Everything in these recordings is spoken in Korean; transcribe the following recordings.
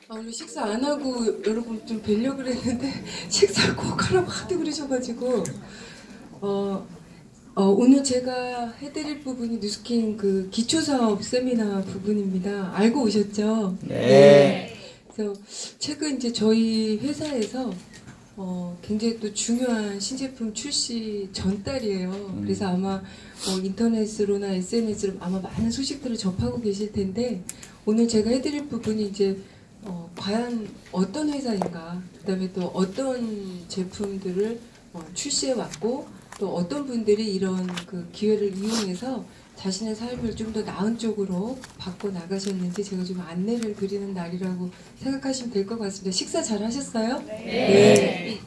오늘 식사 안 하고 여러분 좀 뵈려고 그랬는데 식사를 꼭 하라고 하도 그러셔가지고 오늘 제가 해드릴 부분이 뉴스킨 그 기초사업 세미나 부분입니다. 알고 오셨죠? 네. 그래서 최근 이제 저희 회사에서 굉장히 또 중요한 신제품 출시 전달이에요. 그래서 아마 인터넷으로나 SNS로 아마 많은 소식들을 접하고 계실 텐데 오늘 제가 해드릴 부분이 이제 과연 어떤 회사인가, 그 다음에 또 어떤 제품들을 출시해 왔고 또 어떤 분들이 이런 그 기회를 이용해서 자신의 삶을 좀 더 나은 쪽으로 바꿔 나가셨는지 제가 좀 안내를 드리는 날이라고 생각하시면 될 것 같습니다. 식사 잘 하셨어요? 네.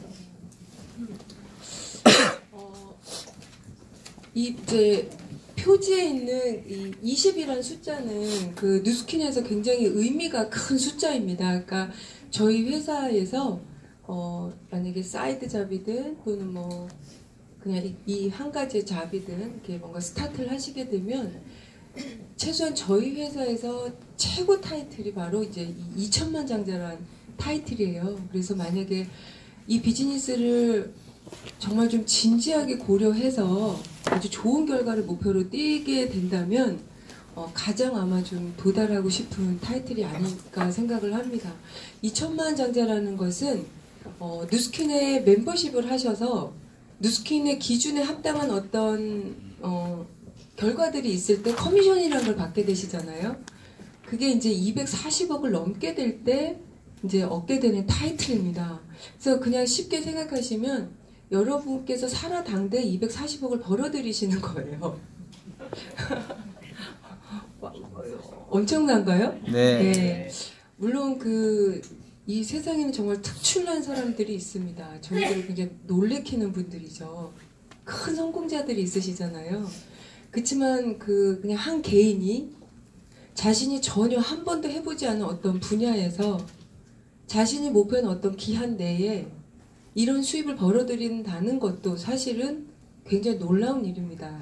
이제 표지에 있는 이 20이라는 숫자는 그 뉴스킨에서 굉장히 의미가 큰 숫자입니다. 그러니까 저희 회사에서 만약에 사이드 잡이든 또는 뭐 그냥 이 한 가지의 잡이든 이렇게 뭔가 스타트를 하시게 되면 최소한 저희 회사에서 최고 타이틀이 바로 이제 2천만 장자란 타이틀이에요. 그래서 만약에 이 비즈니스를 정말 좀 진지하게 고려해서 아주 좋은 결과를 목표로 띄게 된다면 가장 아마 좀 도달하고 싶은 타이틀이 아닐까 생각을 합니다. 2천만 장자라는 것은 뉴스킨에 멤버십을 하셔서 뉴스킨의 기준에 합당한 어떤 결과들이 있을 때 커미션이라는 걸 받게 되시잖아요. 그게 이제 240억을 넘게 될 때 이제 얻게 되는 타이틀입니다. 그래서 그냥 쉽게 생각하시면 여러분께서 살아 당대 240억을 벌어들이시는 거예요. 엄청난가요? 네. 물론 이 세상에는 정말 특출난 사람들이 있습니다. 저희들을 굉장히 놀래키는 분들이죠. 큰 성공자들이 있으시잖아요. 그렇지만 그냥 한 개인이 자신이 전혀 한 번도 해보지 않은 어떤 분야에서 자신이 목표한 어떤 기한 내에 이런 수입을 벌어들인다는 것도 사실은 굉장히 놀라운 일입니다.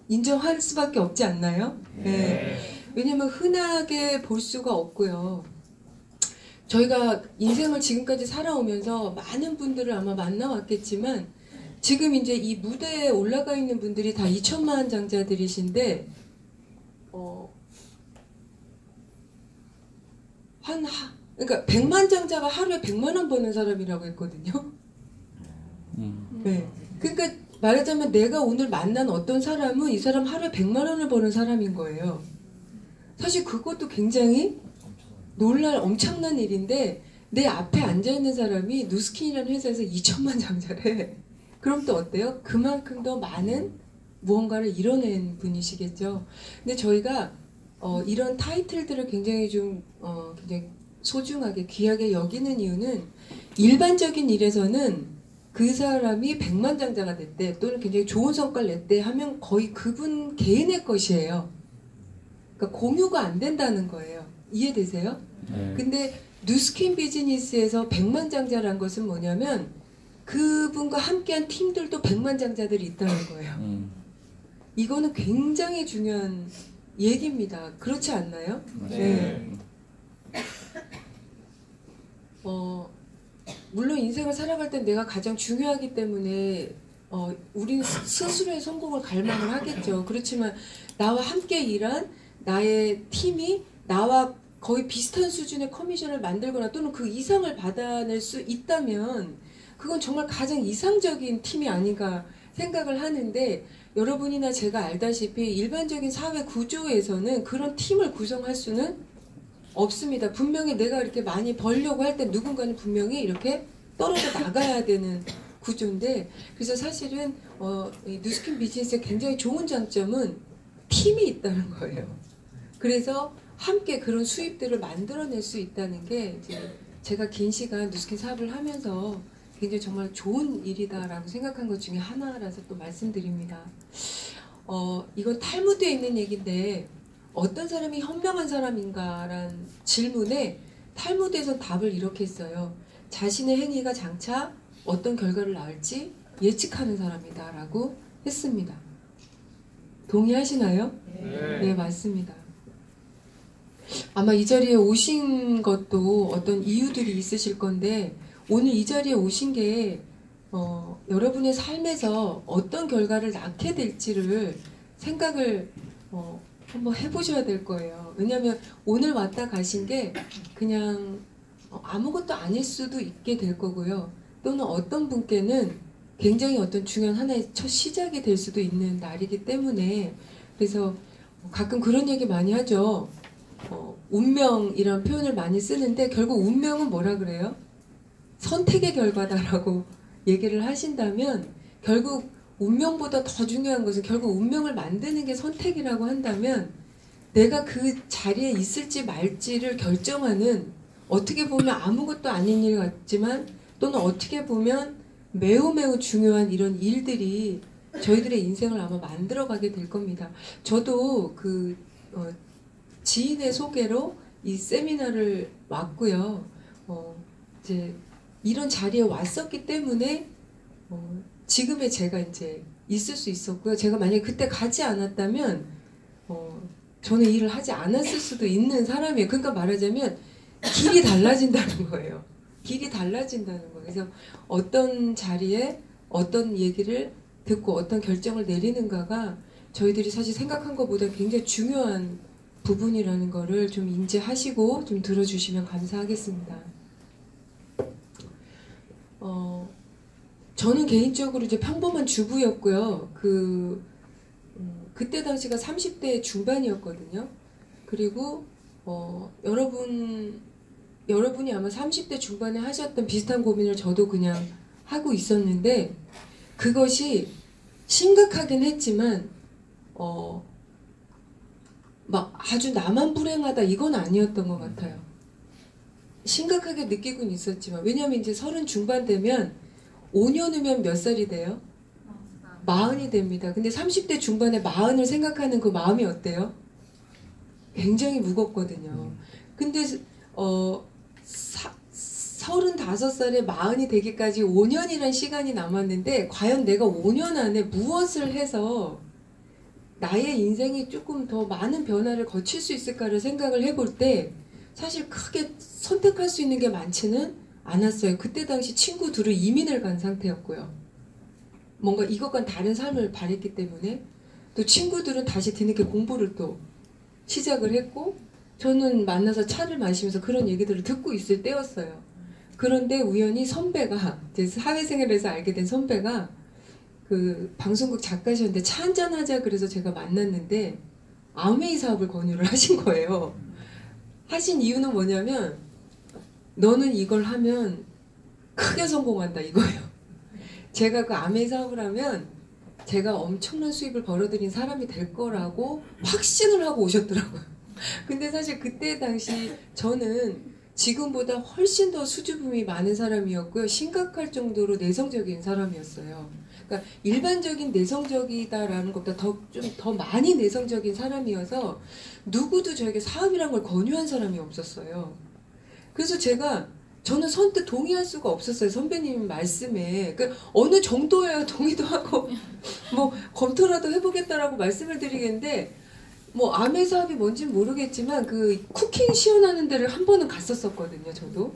인정할 수밖에 없지 않나요? 네. 왜냐면 흔하게 볼 수가 없고요. 저희가 인생을 지금까지 살아오면서 많은 분들을 아마 만나왔겠지만 지금 이제 이 무대에 올라가 있는 분들이 다 2천만 장자들이신데 그러니까 100만 장자가 하루에 100만 원 버는 사람이라고 했거든요. 네. 그러니까 말하자면 내가 오늘 만난 어떤 사람은 이 사람 하루에 100만 원을 버는 사람인 거예요. 사실 그것도 굉장히 놀랄 엄청난 일인데 내 앞에 앉아있는 사람이 뉴스킨이라는 회사에서 2천만 장자래. 그럼 또 어때요? 그만큼 더 많은 무언가를 이뤄낸 분이시겠죠. 근데 저희가 이런 타이틀들을 굉장히 굉장히 소중하게 귀하게 여기는 이유는 일반적인 일에서는 그 사람이 100만 장자가 됐대 또는 굉장히 좋은 성과를 냈대 하면 거의 그분 개인의 것이에요. 그러니까 공유가 안 된다는 거예요. 이해되세요? 근데 뉴스킨 비즈니스에서 100만 장자란 것은 뭐냐면 그분과 함께한 팀들도 100만 장자들이 있다는 거예요. 이거는 굉장히 중요한 얘기입니다. 그렇지 않나요? 네. 물론 인생을 살아갈 땐 내가 가장 중요하기 때문에 우리는 스스로의 성공을 갈망을 하겠죠. 그렇지만 나와 함께 일한 나의 팀이 나와 거의 비슷한 수준의 커미션을 만들거나 또는 그 이상을 받아낼 수 있다면 그건 정말 가장 이상적인 팀이 아닌가 생각을 하는데 여러분이나 제가 알다시피 일반적인 사회 구조에서는 그런 팀을 구성할 수는 없습니다. 분명히 내가 이렇게 많이 벌려고 할 때 누군가는 분명히 이렇게 떨어져 나가야 되는 구조인데 그래서 사실은 뉴스킨 비즈니스의 굉장히 좋은 장점은 팀이 있다는 거예요. 그래서 함께 그런 수입들을 만들어낼 수 있다는 게 이제 제가 긴 시간 뉴스킨 사업을 하면서 굉장히 정말 좋은 일이다라고 생각한 것 중에 하나라서 또 말씀드립니다. 이건 탈무드에 있는 얘기인데 어떤 사람이 현명한 사람인가라는 질문에 탈무드에서 답을 이렇게 했어요. 자신의 행위가 장차 어떤 결과를 낳을지 예측하는 사람이다 라고 했습니다. 동의하시나요? 네, 맞습니다. 아마 이 자리에 오신 것도 어떤 이유들이 있으실 건데 오늘 이 자리에 오신 게 여러분의 삶에서 어떤 결과를 낳게 될지를 생각을 한번 해보셔야 될 거예요. 왜냐하면 오늘 왔다 가신 게 그냥 아무것도 아닐 수도 있게 될 거고요. 또는 어떤 분께는 굉장히 어떤 중요한 하나의 첫 시작이 될 수도 있는 날이기 때문에 그래서 가끔 그런 얘기 많이 하죠. 운명이라는 표현을 많이 쓰는데 결국 운명은 뭐라 그래요? 선택의 결과다라고 얘기를 하신다면 결국 운명보다 더 중요한 것은 결국 운명을 만드는 게 선택이라고 한다면 내가 그 자리에 있을지 말지를 결정하는 어떻게 보면 아무것도 아닌 일 같지만 또는 어떻게 보면 매우 매우 중요한 이런 일들이 저희들의 인생을 아마 만들어가게 될 겁니다. 저도 지인의 소개로 이 세미나를 왔고요. 이제 이런 자리에 왔었기 때문에 지금의 제가 이제 있을 수 있었고요. 제가 만약에 그때 가지 않았다면 저는 일을 하지 않았을 수도 있는 사람이에요. 그러니까 말하자면 길이 달라진다는 거예요. 길이 달라진다는 거예요. 그래서 어떤 자리에 어떤 얘기를 듣고 어떤 결정을 내리는가가 저희들이 사실 생각한 것보다 굉장히 중요한 부분이라는 거를 좀 인지하시고 좀 들어주시면 감사하겠습니다. 저는 개인적으로 이제 평범한 주부였고요. 그때 당시가 30대 중반이었거든요. 그리고 여러분이 아마 30대 중반에 하셨던 비슷한 고민을 저도 그냥 하고 있었는데 그것이 심각하긴 했지만 막 아주 나만 불행하다 이건 아니었던 것 같아요. 심각하게 느끼곤 있었지만 왜냐면 이제 30 중반 되면 5년 후면 몇 살이 돼요? 40이 됩니다. 근데 30대 중반에 40을 생각하는 그 마음이 어때요? 굉장히 무겁거든요. 근데 35살에 40이 되기까지 5년이란 시간이 남았는데 과연 내가 5년 안에 무엇을 해서 나의 인생이 조금 더 많은 변화를 거칠 수 있을까를 생각을 해볼 때 사실 크게 선택할 수 있는 게 많지는 않았어요. 그때 당시 친구들은 이민을 간 상태였고요. 뭔가 이것과는 다른 삶을 바랬기 때문에 또 친구들은 다시 뒤늦게 공부를 또 시작을 했고 저는 만나서 차를 마시면서 그런 얘기들을 듣고 있을 때였어요. 그런데 우연히 선배가 이제 사회생활에서 알게 된 선배가 그 방송국 작가셨는데 차 한잔 하자 그래서 제가 만났는데 아메이 사업을 권유를 하신 거예요. 하신 이유는 뭐냐면 너는 이걸 하면 크게 성공한다 이거예요. 제가 그 아메이 사업을 하면 제가 엄청난 수입을 벌어들인 사람이 될 거라고 확신을 하고 오셨더라고요. 근데 사실 그때 당시 저는 지금보다 훨씬 더 수줍음이 많은 사람이었고요. 심각할 정도로 내성적인 사람이었어요. 그러니까 일반적인 내성적이다라는 것보다 좀 더 많이 내성적인 사람이어서 누구도 저에게 사업이란 걸 권유한 사람이 없었어요. 그래서 저는 선뜻 동의할 수가 없었어요. 선배님 말씀에. 그러니까 어느 정도야 동의도 하고 뭐 검토라도 해보겠다라고 말씀을 드리겠는데 뭐 아메 사업이 뭔지는 모르겠지만 그 쿠킹 시연하는 데를 한 번은 갔었거든요. 저도.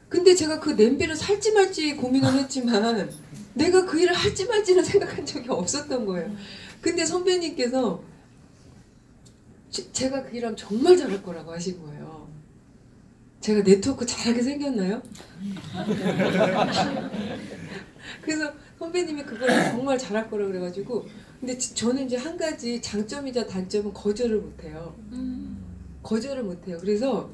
근데 제가 그 냄비를 살지 말지 고민을 했지만 내가 그 일을 할지 말지는 생각한 적이 없었던 거예요. 근데 선배님께서 제가 그 일하면 정말 잘할 거라고 하신 거예요. 제가 네트워크 잘하게 생겼나요? 그래서 선배님이 그걸 정말 잘할 거라고 그래가지고 근데 저는 이제 한 가지 장점이자 단점은 거절을 못해요. 거절을 못해요. 그래서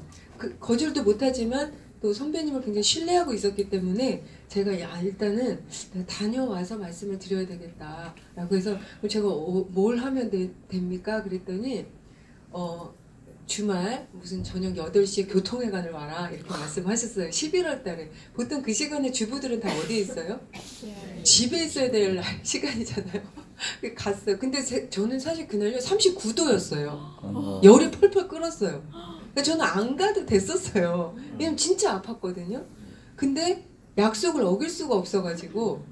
거절도 못하지만 또 선배님을 굉장히 신뢰하고 있었기 때문에 제가 일단은 다녀와서 말씀을 드려야 되겠다 라고 해서 제가 뭘 하면 됩니까? 그랬더니 주말 무슨 저녁 8시에 교통회관을 와라 이렇게 말씀하셨어요. 11월 달에. 보통 그 시간에 주부들은 다 어디에 있어요? 집에 있어야 될 시간이잖아요. 갔어요. 근데 저는 사실 그날요 39도였어요. 열이 펄펄 끓었어요. 저는 안 가도 됐었어요. 왜냐면 진짜 아팠거든요. 근데 약속을 어길 수가 없어가지고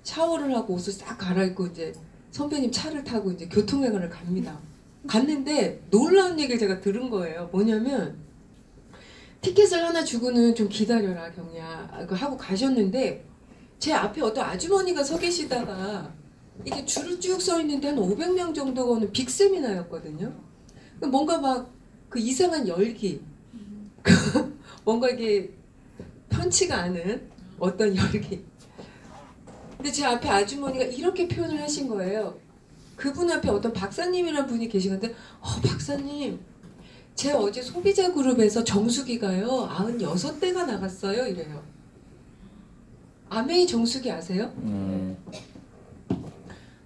샤워를 하고 옷을 싹 갈아입고 이제 선배님 차를 타고 이제 교통회관을 갑니다. 갔는데 놀라운 얘기를 제가 들은 거예요. 뭐냐면 티켓을 하나 주고는 좀 기다려라 경이야 하고 가셨는데 제 앞에 어떤 아주머니가 서 계시다가 이게 줄을 쭉 서 있는데 한 500명 정도가 오는 빅세미나였거든요. 뭔가 막 그 이상한 열기 뭔가 이게 편치가 않은 어떤 열기. 근데 제 앞에 아주머니가 이렇게 표현을 하신 거예요. 그분 앞에 어떤 박사님이라는 분이 계시는데 박사님 제 어제 소비자 그룹에서 정수기가요 96대가 나갔어요 이래요. 아메이 정수기 아세요?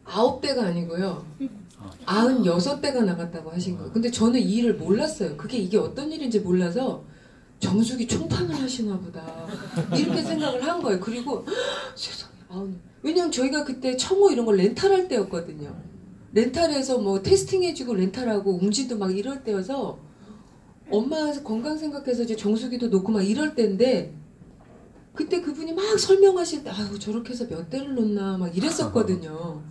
9대가 아니고요 96대가 나갔다고 하신 거예요. 근데 저는 이 일을 몰랐어요. 이게 어떤 일인지 몰라서 정수기 총판을 하시나 보다 이렇게 생각을 한 거예요. 그리고 세상에 왜냐면 저희가 그때 청호 이런 걸 렌탈할 때였거든요. 렌탈해서 뭐 테스팅해주고 렌탈하고 웅진도 막 이럴 때여서 엄마 건강 생각해서 이제 정수기도 놓고 막 이럴 때인데 그때 그분이 막 설명하실 때 아유 저렇게 해서 몇 대를 놓나 막 이랬었거든요.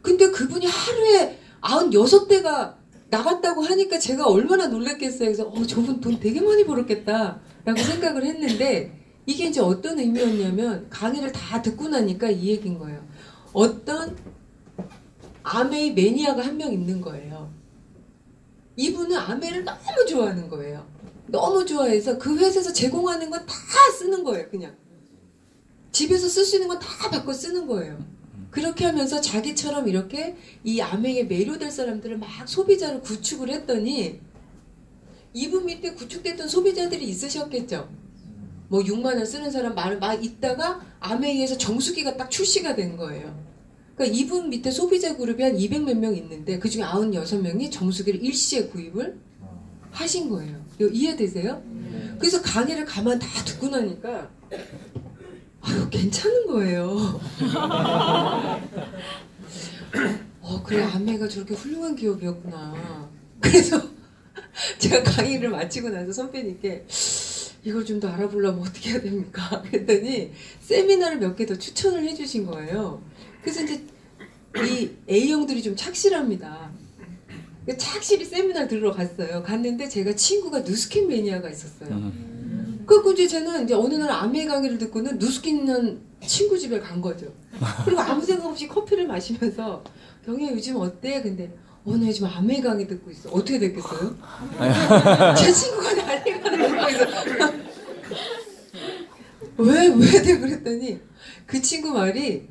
근데 그분이 하루에 96대가 나갔다고 하니까 제가 얼마나 놀랐겠어요. 그래서 저분 돈 되게 많이 벌었겠다 라고 생각을 했는데 이게 이제 어떤 의미였냐면 강의를 다 듣고 나니까 이 얘기인 거예요. 어떤 아메이 매니아가 한 명 있는 거예요. 이분은 아메를 너무 좋아하는 거예요. 너무 좋아해서 그 회사에서 제공하는 건 다 쓰는 거예요. 그냥 집에서 쓸 수 있는 건 다 바꿔 쓰는 거예요. 그렇게 하면서 자기처럼 이렇게 이 아메에 매료될 사람들을 막 소비자를 구축을 했더니 이분 밑에 구축됐던 소비자들이 있으셨겠죠. 뭐 6만 원 쓰는 사람 막 있다가 아메이에서 정수기가 딱 출시가 된 거예요. 그러니까 이분 밑에 소비자 그룹이 한 200몇 명 있는데 그중에 96명이 정수기를 일시에 구입을 하신 거예요. 이해되세요? 그래서 강의를 가만 다 듣고 나니까 괜찮은 거예요. 그래 아메가 저렇게 훌륭한 기업이었구나. 그래서 제가 강의를 마치고 나서 선배님께 이걸 좀 더 알아보려면 어떻게 해야 됩니까? 그랬더니 세미나를 몇 개 더 추천을 해주신 거예요. 그래서 이제 이 A형들이 좀 착실합니다. 착실히 세미나를 들으러 갔어요. 갔는데 제가 친구가 누스킨 매니아가 있었어요. 그래서 이제 저는 이제 어느 날 아메 강의를 듣고는 누스킨 있는 친구 집에 간 거죠. 그리고 아무 생각 없이 커피를 마시면서 경희야 요즘 어때? 근데 나 요즘 아메 강의 듣고 있어. 어떻게 됐겠어요? 제 친구가 난리가 나는 거예요. 왜 내가 그랬더니 그 친구 말이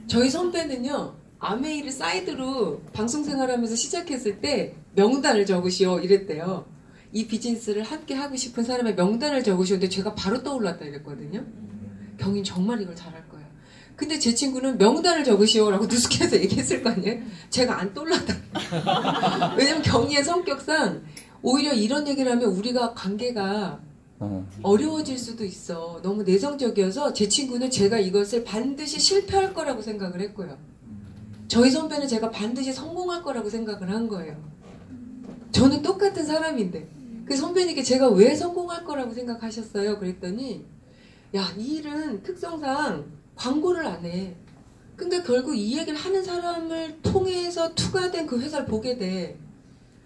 저희 선배는요 아메이를 사이드로 방송 생활하면서 시작했을 때 명단을 적으시오 이랬대요. 이 비즈니스를 함께 하고 싶은 사람의 명단을 적으시오. 근데 제가 바로 떠올랐다 이랬거든요. 경인 정말 이걸 잘할 거야. 근데 제 친구는 명단을 적으시오라고 누스킨에서 얘기했을 거 아니에요. 제가 안 떠올랐다. 왜냐면 경희의 성격상 오히려 이런 얘기를 하면 우리가 관계가 어려워질 수도 있어. 너무 내성적이어서 제 친구는 제가 이것을 반드시 실패할 거라고 생각을 했고요. 저희 선배는 제가 반드시 성공할 거라고 생각을 한 거예요. 저는 똑같은 사람인데. 그 선배님께 제가 왜 성공할 거라고 생각하셨어요? 그랬더니 야, 이 일은 특성상 광고를 안 해. 근데 결국 이 얘기를 하는 사람을 통해서 투과된 그 회사를 보게 돼.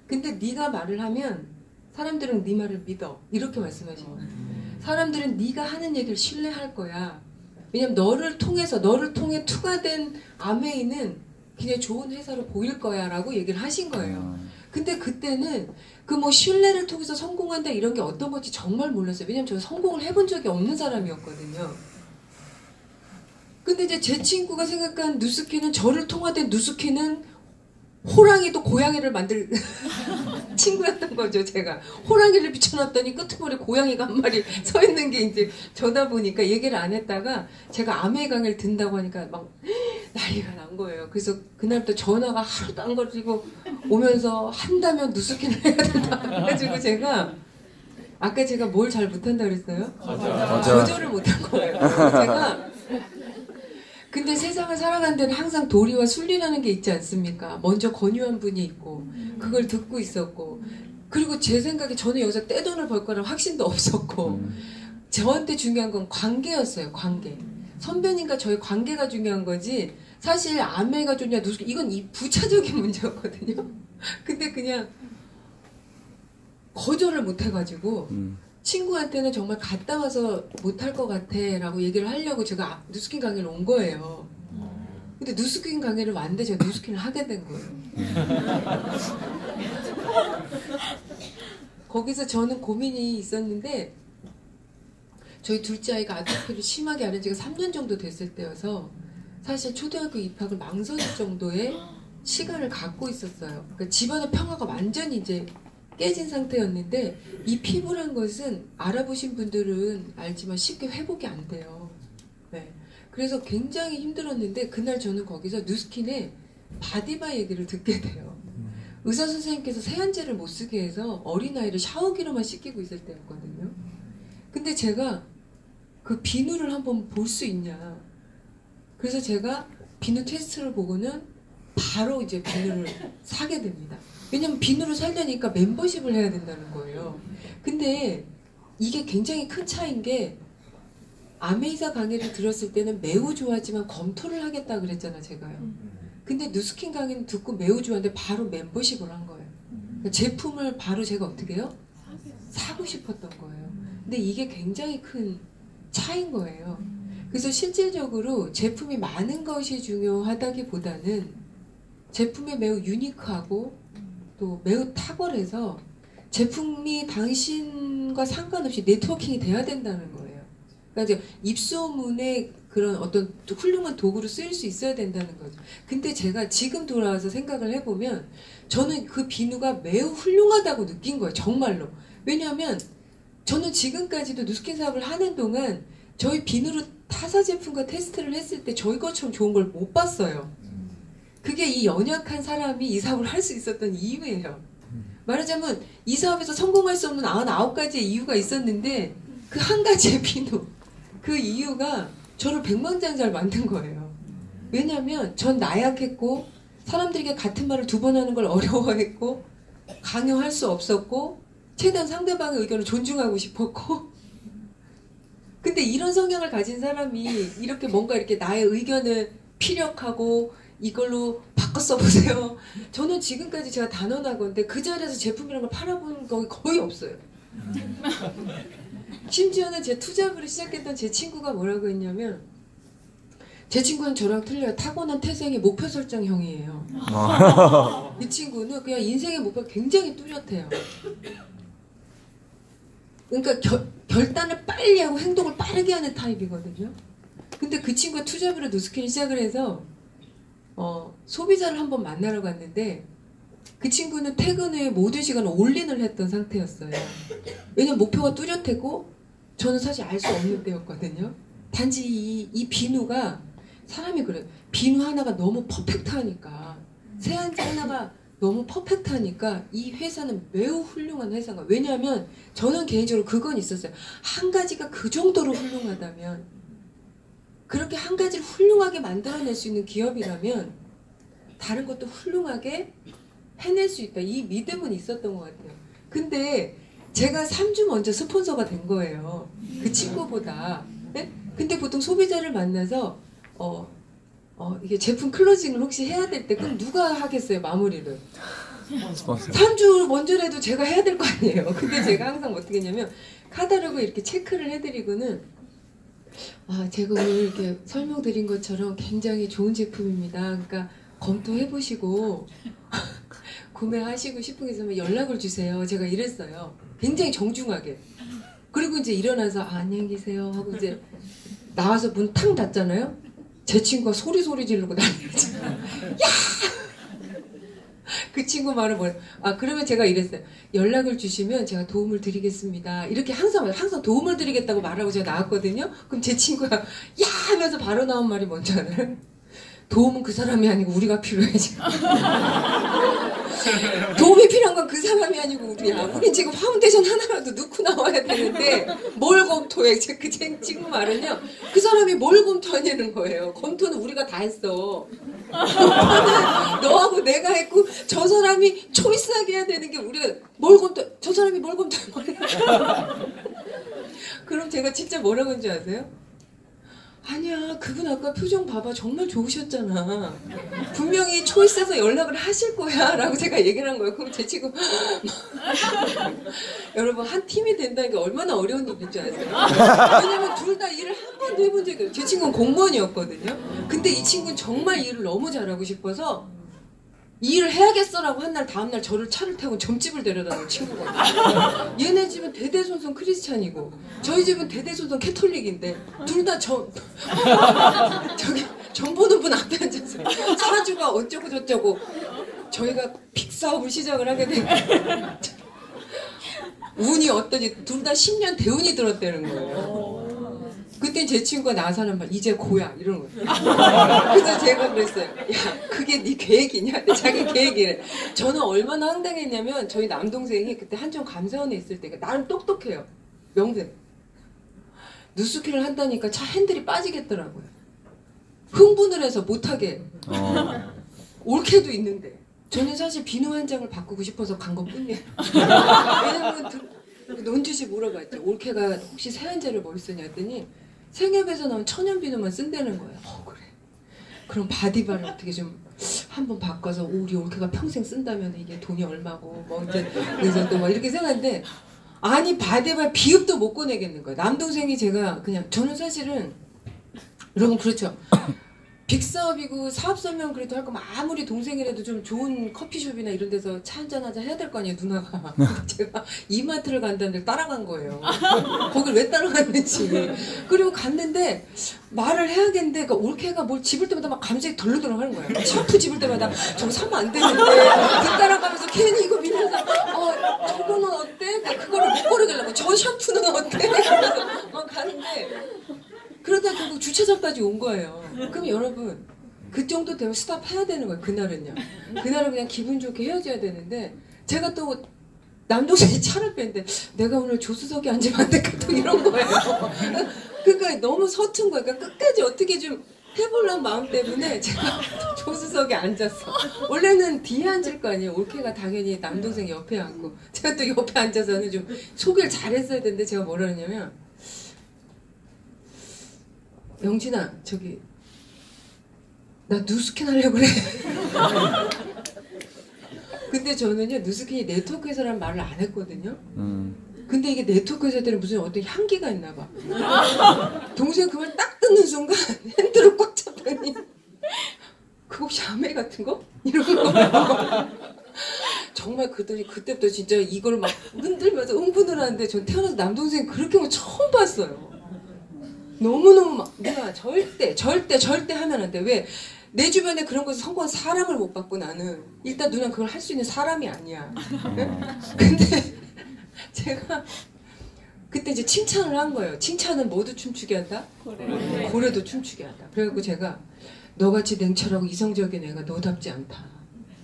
근데 네가 말을 하면 사람들은 네 말을 믿어. 이렇게 말씀하신 거예요. 사람들은 네가 하는 얘기를 신뢰할 거야. 왜냐면 너를 통해 투과된 아메이는 굉장히 좋은 회사로 보일 거야 라고 얘기를 하신 거예요. 근데 그때는 그 뭐 신뢰를 통해서 성공한다 이런 게 어떤 건지 정말 몰랐어요. 왜냐면 저는 성공을 해본 적이 없는 사람이었거든요. 근데 이제 제 친구가 생각한 누스키는 저를 통화된 누스키는 호랑이도 고양이를 만들 친구였던 거죠. 제가 호랑이를 비춰놨더니 끄트머리 고양이가 한 마리 서 있는 게 이제 저다 보니까 얘기를 안 했다가 제가 아메 강의를 듣는다고 하니까 막 난리가 난 거예요. 그래서 그날부터 전화가 하루도 안 걸리고 오면서 한다면 누스킨을 해야 된다 그래가지고 제가 아까 제가 뭘 잘 못한다 그랬어요? 조절을 못한 거예요. 제가 근데 세상을 살아가는 데는 항상 도리와 순리라는 게 있지 않습니까? 먼저 권유한 분이 있고 그걸 듣고 있었고 그리고 제 생각에 저는 여기서 떼돈을 벌 거라는 확신도 없었고 저한테 중요한 건 관계였어요. 관계. 선배님과 저의 관계가 중요한 거지 사실 아메가 좋냐 누스킨 이건 이 부차적인 문제였거든요. 근데 그냥 거절을 못 해가지고 친구한테는 정말 갔다 와서 못할 것 같아 라고 얘기를 하려고 제가 누스킨 강의를 온 거예요. 근데 누스킨 강의를 왔는데 제가 누스킨을 하게 된 거예요. 거기서 저는 고민이 있었는데 저희 둘째 아이가 아토피를 심하게 앓은 지가 3년 정도 됐을 때여서 사실 초등학교 입학을 망설일 정도의 시간을 갖고 있었어요. 그러니까 집안의 평화가 완전히 이제 깨진 상태였는데 이 피부란 것은 알아보신 분들은 알지만 쉽게 회복이 안 돼요. 네. 그래서 굉장히 힘들었는데 그날 저는 거기서 누스킨의 바디바 얘기를 듣게 돼요. 의사 선생님께서 세안제를 못 쓰게 해서 어린아이를 샤워기로만 씻기고 있을 때였거든요. 근데 제가 그 비누를 한번 볼 수 있냐. 그래서 제가 비누 테스트를 보고는 바로 이제 비누를 사게 됩니다. 왜냐면 비누를 사려니까 멤버십을 해야 된다는 거예요. 근데 이게 굉장히 큰 차이인 게 아메이사 강의를 들었을 때는 매우 좋아하지만 검토를 하겠다 그랬잖아 제가요. 근데 누스킨 강의는 듣고 매우 좋아하는데 바로 멤버십을 한 거예요. 그러니까 제품을 바로 제가 어떻게 해요? 사고 싶었던 거예요. 근데 이게 굉장히 큰 차이인 거예요. 그래서 실질적으로 제품이 많은 것이 중요하다기보다는 제품이 매우 유니크하고 또 매우 탁월해서 제품이 당신과 상관없이 네트워킹이 돼야 된다는 거예요. 그러니까 이제 입소문에 그런 어떤 훌륭한 도구로 쓰일 수 있어야 된다는 거죠. 근데 제가 지금 돌아와서 생각을 해보면 저는 그 비누가 매우 훌륭하다고 느낀 거예요. 정말로. 왜냐하면 저는 지금까지도 누스킨 사업을 하는 동안 저희 비누로 타사 제품과 테스트를 했을 때 저희 것처럼 좋은 걸 못 봤어요. 그게 이 연약한 사람이 이 사업을 할 수 있었던 이유예요. 말하자면 이 사업에서 성공할 수 없는 99가지의 이유가 있었는데 그 한 가지의 비누 그 이유가 저를 백만장자를 만든 거예요. 왜냐하면 전 나약했고 사람들에게 같은 말을 2번 하는 걸 어려워했고 강요할 수 없었고 최대한 상대방의 의견을 존중하고 싶었고 근데 이런 성향을 가진 사람이 이렇게 뭔가 이렇게 나의 의견을 피력하고 이걸로 바꿔 써보세요. 저는 지금까지 제가 단언하건데 그 자리에서 제품이라는 걸 팔아본 거 거의 없어요. 심지어는 제 투잡을 시작했던 제 친구가 뭐라고 했냐면 제 친구는 저랑 틀려요. 타고난 태생의 목표 설정형이에요. 이 친구는 그냥 인생의 목표가 굉장히 뚜렷해요. 그러니까 결단을 빨리 하고 행동을 빠르게 하는 타입이거든요. 근데 그 친구가 투잡으로 누스킨을 시작을 해서 소비자를 한번 만나러 갔는데 그 친구는 퇴근 후에 모든 시간을 올인을 했던 상태였어요. 왜냐면 목표가 뚜렷했고 저는 사실 알 수 없는 때였거든요. 단지 이 비누가 사람이 그래요. 비누 하나가 너무 퍼펙트하니까 세안제 하나가 너무 퍼펙트하니까 이 회사는 매우 훌륭한 회사가 왜냐하면 저는 개인적으로 그건 있었어요. 한 가지가 그 정도로 훌륭하다면 그렇게 한 가지를 훌륭하게 만들어낼 수 있는 기업이라면 다른 것도 훌륭하게 해낼 수 있다. 이 믿음은 있었던 것 같아요. 근데 제가 3주 먼저 스폰서가 된 거예요. 그 친구보다. 네? 근데 보통 소비자를 만나서 이게 제품 클로징을 혹시 해야 될 때 그럼 누가 하겠어요? 마무리를. 3주 먼저라도 제가 해야 될 거 아니에요. 근데 제가 항상 어떻게 했냐면 카탈로그 이렇게 체크를 해드리고는 제가 오늘 이렇게 설명드린 것처럼 굉장히 좋은 제품입니다. 그러니까 검토해보시고 구매하시고 싶은 게 있으면 연락을 주세요. 제가 이랬어요. 굉장히 정중하게. 그리고 이제 일어나서 안녕히 계세요 하고 이제 나와서 문 탕 닫잖아요. 제 친구가 소리 지르고 난리지. 야! 그 친구 말을 뭐래? 그러면 제가 이랬어요. 연락을 주시면 제가 도움을 드리겠습니다. 이렇게 항상 도움을 드리겠다고 말하고 제가 나왔거든요. 그럼 제 친구가 야! 하면서 바로 나온 말이 뭔지 알아요? 도움은 그 사람이 아니고 우리가 필요해 지금. 도움이 필요한 건 그 사람이 아니고 우리야. 우린 지금 파운데이션 하나라도 넣고 나와야 되는데 뭘 검토해? 그 친구 말은요. 그 사람이 뭘 검토하냐는 거예요. 검토는 우리가 다 했어. 검토는 너하고 내가 했고 저 사람이 초이스하게 해야 되는 게 우리가 저 사람이 뭘 검토해? 그럼 제가 진짜 뭐라고 한줄 아세요? 아니야, 그분 아까 표정 봐봐, 정말 좋으셨잖아. 분명히 초이스에서 연락을 하실 거야 라고 제가 얘기를 한 거예요. 그럼 제 친구 여러분, 한 팀이 된다는 게 얼마나 어려운 일인 줄 아세요? 왜냐면 둘 다 일을 한 번도 해본 적이 없어요. 제 친구는 공무원이었거든요. 근데 이 친구는 정말 일을 너무 잘하고 싶어서 이 일을 해야겠어라고 한 날 다음날 저를 차를 타고 점집을 데려다는 친구거든요. 얘네 집은 대대손손 크리스찬이고 저희 집은 대대손손 캐톨릭인데 둘 다 저기 점 보는 분 앞에 앉아서 사주가 어쩌고 저쩌고 저희가 픽사업을 시작을 하게 된 운이 어떠지 둘 다 10년 대운이 들었다는 거예요. 그때 제 친구가 나서는 막 이제 고야 이러는 거예요. 그래서 제가 그랬어요. 야, 그게 네 계획이냐? 근데 자기 계획이래. 저는 얼마나 황당했냐면 저희 남동생이 그때 한정 감사원에 있을 때 나름 똑똑해요. 명생. 누수키를 한다니까 차 핸들이 빠지겠더라고요. 흥분을 해서 못하게. 올케도 있는데. 저는 사실 비누 한 장을 바꾸고 싶어서 간 것뿐이에요. 왜냐면 논주씨 물어봤죠. 올케가 혹시 세안제를 뭘 쓰냐 했더니 생협에서 나온 천연 비누만 쓴다는 거예요. 그래. 그럼 바디바를 어떻게 좀 한번 바꿔서 우리 올케가 평생 쓴다면 이게 돈이 얼마고 뭐 이제 그래서 또 막 이렇게 생각했는데 아니 바디바 비읍도 못 꺼내겠는 거예요. 남동생이 제가 그냥 저는 사실은 여러분 그렇죠. 빅사업이고 사업 설명 그래도 할 거면 아무리 동생이라도 좀 좋은 커피숍이나 이런 데서 차 한잔 하자 해야 될 거 아니에요 누나가. 제가 이마트를 간다는데 따라간 거예요. 거길 왜 따라갔는지. 그리고 갔는데 말을 해야겠는데 그러니까 올케가 뭘 집을 때마다 막 감정이 덜렁덜렁 하는 거예요. 샴푸 집을 때마다 저거 사면 안 되는데 따라가면서 괜히 이거 밀려서 저거는 어때? 그거를 못 고르겠라고 저 샴푸는 어때? 그래서 막 가는데 그러다 결국 주차장까지 온 거예요. 그럼 여러분 그 정도 되면 스탑 해야 되는 거예요. 그날은요. 그날은 그냥 기분 좋게 헤어져야 되는데 제가 또 남동생이 차를 뺐는데 내가 오늘 조수석에 앉으면 안 될까 또 이런 거예요. 그러니까 너무 서툰 거예요. 그러니까 끝까지 어떻게 좀 해보려는 마음 때문에 제가 조수석에 앉았어. 원래는 뒤에 앉을 거 아니에요. 올케가 당연히 남동생 옆에 앉고 제가 또 옆에 앉아서는 좀 소개를 잘했어야 되는데 제가 뭐라 했냐면 영진아 저기 나 누스킨 하려고 그래. 근데 저는요 누스킨이 네트워크 회사라는 말을 안 했거든요. 근데 이게 네트워크 회사들은 무슨 어떤 향기가 있나 봐. 동생 그 말 딱 듣는 순간 핸들을 꽉 잡더니 그거 샤메 같은 거? 이런 거. 정말 그들이 그때부터 진짜 이걸 막 흔들면서 흥분을 하는데 전 태어나서 남동생 그렇게 한 거 처음 봤어요. 너무너무 막 내가 절대 하면 안 돼. 왜? 내 주변에 그런 것에 성공한 사람을 못 봤고 나는 일단 누나는 그걸 할 수 있는 사람이 아니야. 근데 제가 그때 이제 칭찬을 한 거예요. 칭찬은 모두 춤추게 한다? 고래도 춤추게 한다. 그래갖고 제가 너같이 냉철하고 이성적인 애가 너답지 않다.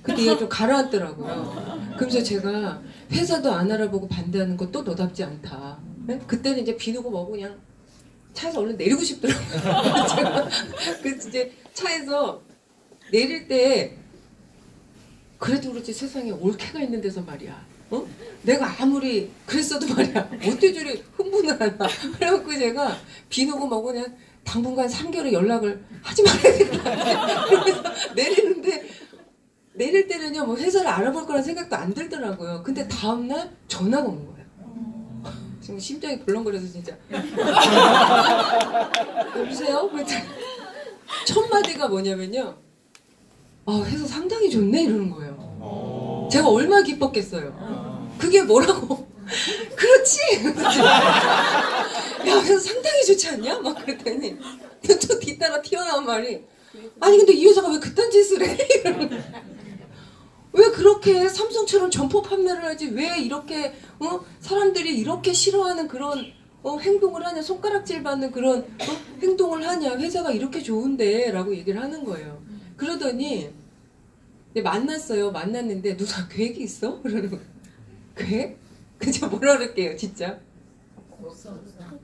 근데 얘가 좀 가라앉더라고요. 그러면서 제가 회사도 안 알아보고 반대하는 것도 너답지 않다. 네? 그때는 이제 비누고 뭐고 그냥 차에서 얼른 내리고 싶더라고요. 제가 그래서 이제 차에서 내릴 때 그래도 그렇지 세상에 올케가 있는 데서 말이야. 어? 내가 아무리 그랬어도 말이야. 어떻게 저리 흥분을 하나. 그래갖고 제가 비누고 뭐고 그냥 당분간 3개월에 연락을 하지 말아야 될 것 같아. 그래서 내릴 때는요 뭐 회사를 알아볼 거란 생각도 안 들더라고요. 근데 다음날 전화가 온 거예요. 지금 심장이 벌렁거려서 진짜. 여보세요? 그랬더니 첫 마디가 뭐냐면요. 회사 상당히 좋네 이러는 거예요. 제가 얼마나 기뻤겠어요. 그게 뭐라고? 그렇지. 야 회사 상당히 좋지 않냐? 막 그랬더니 또 뒤따라 튀어나온 말이 아니 근데 이 여자가 왜 그딴 짓을 해? 이러는 거예요. 왜 그렇게 삼성처럼 점포 판매를 하지 왜 이렇게 사람들이 이렇게 싫어하는 그런 행동을 하냐 손가락질 받는 그런 행동을 하냐 회사가 이렇게 좋은데 라고 얘기를 하는 거예요. 그러더니 만났어요. 만났는데 누나 계획이 있어? 그러는 거예요. 계획? 그저 뭐라 그럴게요 진짜.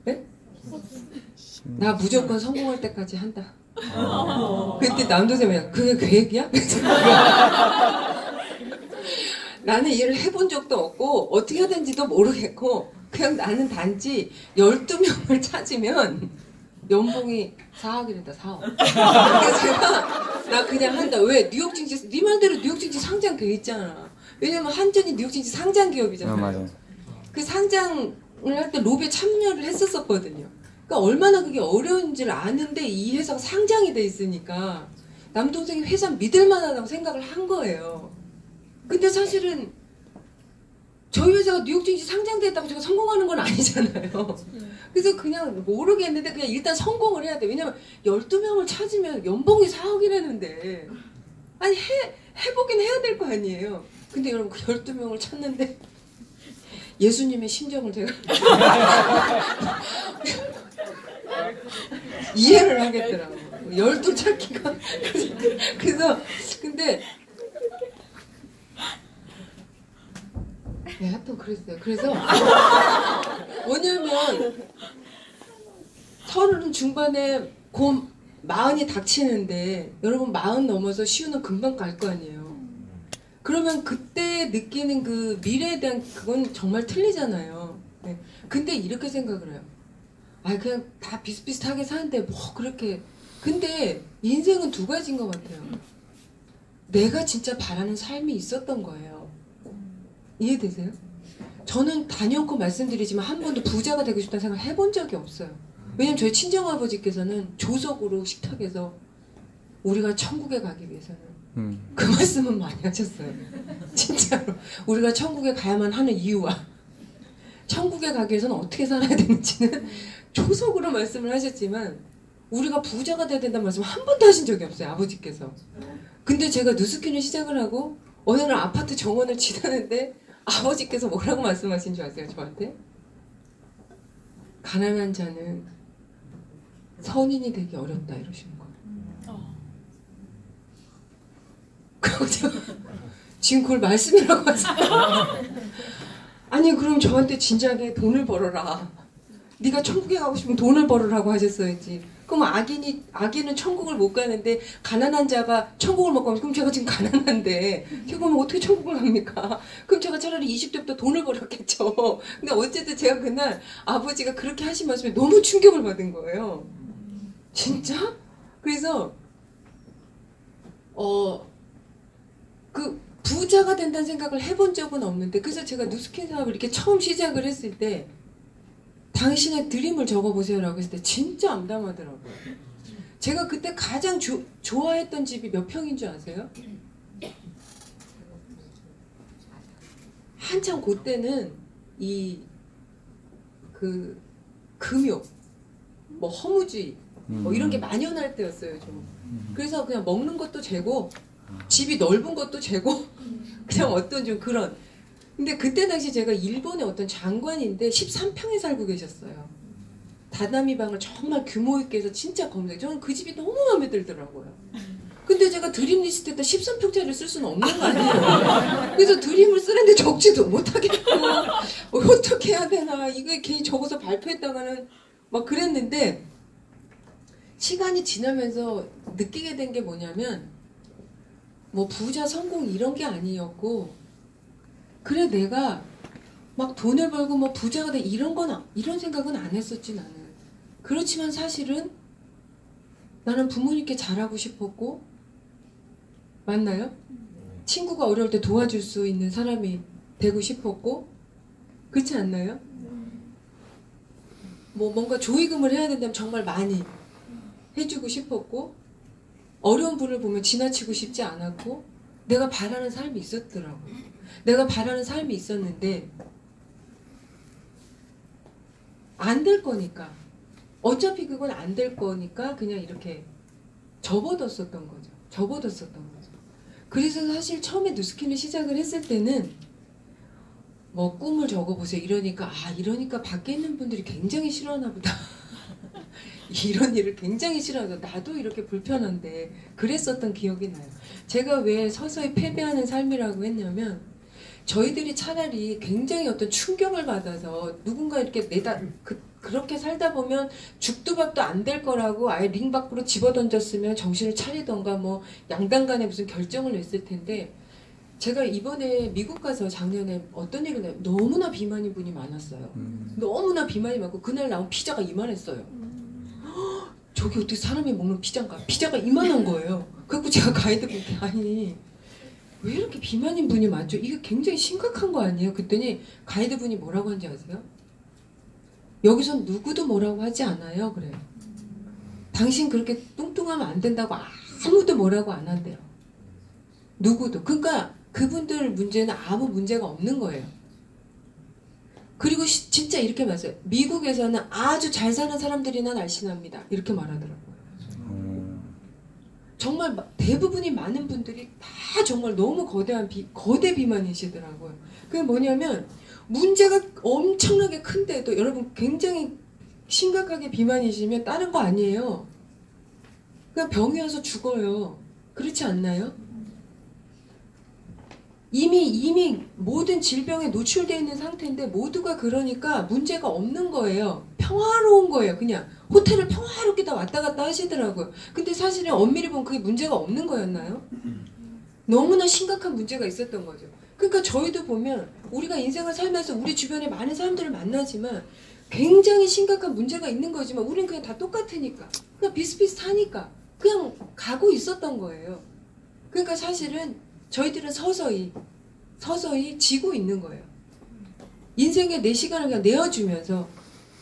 네? 나 무조건 성공할 때까지 한다. 그때 남동생이 그게 계획이야? 나는 일을 해본 적도 없고 어떻게 해야 되는지도 모르겠고 그냥 나는 단지 12명을 찾으면 연봉이 4억이랬다 4억. 그래서 제가 나 그냥 한다. 왜? 뉴욕 증시 네 말대로 뉴욕 증시 상장돼 있잖아. 왜냐면 한전이 뉴욕 증시 상장 기업이잖아요. 맞아요. 그 상장을 할 때 로비에 참여를 했었거든요. 그러니까 얼마나 그게 어려운지를 아는데 이 회사가 상장이 돼 있으니까 남동생이 회사 믿을 만하다고 생각을 한 거예요. 근데 사실은 저희 회사가 뉴욕 증시 상장됐다고 제가 성공하는 건 아니잖아요. 그래서 그냥 모르겠는데 그냥 일단 성공을 해야 돼. 왜냐면 12명을 찾으면 연봉이 4억이라는데 아니 해보긴 해야 될 거 아니에요. 근데 여러분 그 12명을 찾는데 예수님의 심정을 제가 이해를 하겠더라고요. 12 찾기가. 그래서 근데 네, 하여튼 그랬어요. 그래서 뭐냐면 30 중반에 곧 40이 닥치는데 여러분 40 넘어서 시우는 금방 갈 거 아니에요. 그러면 그때 느끼는 그 미래에 대한 그건 정말 틀리잖아요. 네. 근데 이렇게 생각을 해요. 아 그냥 다 비슷비슷하게 사는데 뭐 그렇게. 근데 인생은 두 가지인 것 같아요. 내가 진짜 바라는 삶이 있었던 거예요. 이해되세요? 저는 단연코 말씀드리지만 한 번도 부자가 되고 싶다는 생각을 해본 적이 없어요. 왜냐면 저희 친정아버지께서는 조석으로 식탁에서 우리가 천국에 가기 위해서는 그 말씀은 많이 하셨어요. 진짜로. 우리가 천국에 가야만 하는 이유와 천국에 가기 위해서는 어떻게 살아야 되는지는 조석으로 말씀을 하셨지만 우리가 부자가 돼야 된다는 말씀 한 번도 하신 적이 없어요. 아버지께서. 근데 제가 누스킨을 시작을 하고 어느 날 아파트 정원을 지나는데 아버지께서 뭐라고 말씀하신 줄 아세요? 저한테? 가난한 자는 선인이 되기 어렵다 이러시는 거예요. 그리고 제가 지금 그걸 말씀이라고 하세요. 아니 그럼 저한테 진작에 돈을 벌어라. 네가 천국에 가고 싶으면 돈을 벌으라고 하셨어야지. 그럼 악인은 천국을 못 가는데 가난한 자가 천국을 못 가면 그럼 제가 지금 가난한데 제가 그러면 어떻게 천국을 갑니까? 그럼 제가 차라리 20대부터 돈을 벌었겠죠. 근데 어쨌든 제가 그날 아버지가 그렇게 하신 말씀에 너무 충격을 받은 거예요. 진짜? 그래서 그 부자가 된다는 생각을 해본 적은 없는데 그래서 제가 누스킨 사업을 이렇게 처음 시작을 했을 때 당신의 드림을 적어보세요라고 했을 때 진짜 암담하더라고요. 제가 그때 가장 좋아했던 집이 몇 평인 줄 아세요? 한참 그때는 그 금욕, 뭐 허무주의 뭐 이런 게 만연할 때였어요. 좀. 그래서 그냥 먹는 것도 재고 집이 넓은 것도 재고 그냥 어떤 좀 그런. 근데 그때 당시 제가 일본의 어떤 장관인데 13평에 살고 계셨어요. 다다미 방을 정말 규모 있게 해서 진짜 검색. 저는 그 집이 너무 마음에 들더라고요. 근데 제가 드림 리스트에다 13평짜리를 쓸 수는 없는 거 아니에요. 그래서 드림을 쓰는데 적지도 못하겠고 어떻게 해야 되나 이거 괜히 적어서 발표했다가는 막 그랬는데 시간이 지나면서 느끼게 된 게 뭐냐면 뭐 부자 성공 이런 게 아니었고 그래 내가 막 돈을 벌고 뭐 부자가 돼 이런 생각은 안 했었지 나는. 그렇지만 사실은 나는 부모님께 잘하고 싶었고 맞나요? 친구가 어려울 때 도와줄 수 있는 사람이 되고 싶었고 그렇지 않나요? 뭐 뭔가 조의금을 해야 된다면 정말 많이 해주고 싶었고 어려운 분을 보면 지나치고 싶지 않았고 내가 바라는 삶이 있었더라고요. 내가 바라는 삶이 있었는데 안 될 거니까 어차피 그건 안 될 거니까 그냥 이렇게 접어뒀었던 거죠. 그래서 사실 처음에 누스킨을 시작을 했을 때는 뭐 꿈을 적어보세요 이러니까 이러니까 밖에 있는 분들이 굉장히 싫어하나 보다. 이런 일을 굉장히 싫어하죠. 나도 이렇게 불편한데 그랬었던 기억이 나요. 제가 왜 서서히 패배하는 삶이라고 했냐면 저희들이 차라리 굉장히 어떤 충격을 받아서 누군가 이렇게 그렇게 살다 보면 죽도 밥도 안 될 거라고 아예 링 밖으로 집어던졌으면 정신을 차리던가 뭐 양당 간에 무슨 결정을 냈을 텐데 제가 이번에 미국 가서 작년에 어떤 일이 나요? 너무나 비만인 분이 많았어요. 너무나 비만이 많고 그날 나온 피자가 이만했어요. 저게 어떻게 사람이 먹는 피자인가? 피자가 이만한 거예요. 그래서 제가 가이드분께 아니 왜 이렇게 비만인 분이 많죠? 이게 굉장히 심각한 거 아니에요? 그랬더니 가이드분이 뭐라고 하는지 아세요? 여기선 누구도 뭐라고 하지 않아요. 그래요. 당신 그렇게 뚱뚱하면 안 된다고 아무도 뭐라고 안 한대요. 누구도. 그러니까 그분들 문제는 아무 문제가 없는 거예요. 그리고 진짜 이렇게 말해요. 미국에서는 아주 잘 사는 사람들이나 날씬합니다. 이렇게 말하더라고요. 정말 대부분이 많은 분들이 다 정말 너무 거대한 거대 비만이시더라고요. 그게 뭐냐면 문제가 엄청나게 큰데도 여러분 굉장히 심각하게 비만이시면 다른 거 아니에요. 그냥 병이 와서 죽어요. 그렇지 않나요? 이미 모든 질병에 노출되어 있는 상태인데 모두가 그러니까 문제가 없는 거예요. 평화로운 거예요. 그냥 호텔을 평화롭게 다 왔다 갔다 하시더라고요. 근데 사실은 엄밀히 보면 그게 문제가 없는 거였나요? 너무나 심각한 문제가 있었던 거죠. 그러니까 저희도 보면 우리가 인생을 살면서 우리 주변에 많은 사람들을 만나지만 굉장히 심각한 문제가 있는 거지만 우리는 그냥 다 똑같으니까 그냥 비슷비슷하니까 그냥 가고 있었던 거예요. 그러니까 사실은 저희들은 서서히 지고 있는 거예요. 인생에 내 시간을 그냥 내어주면서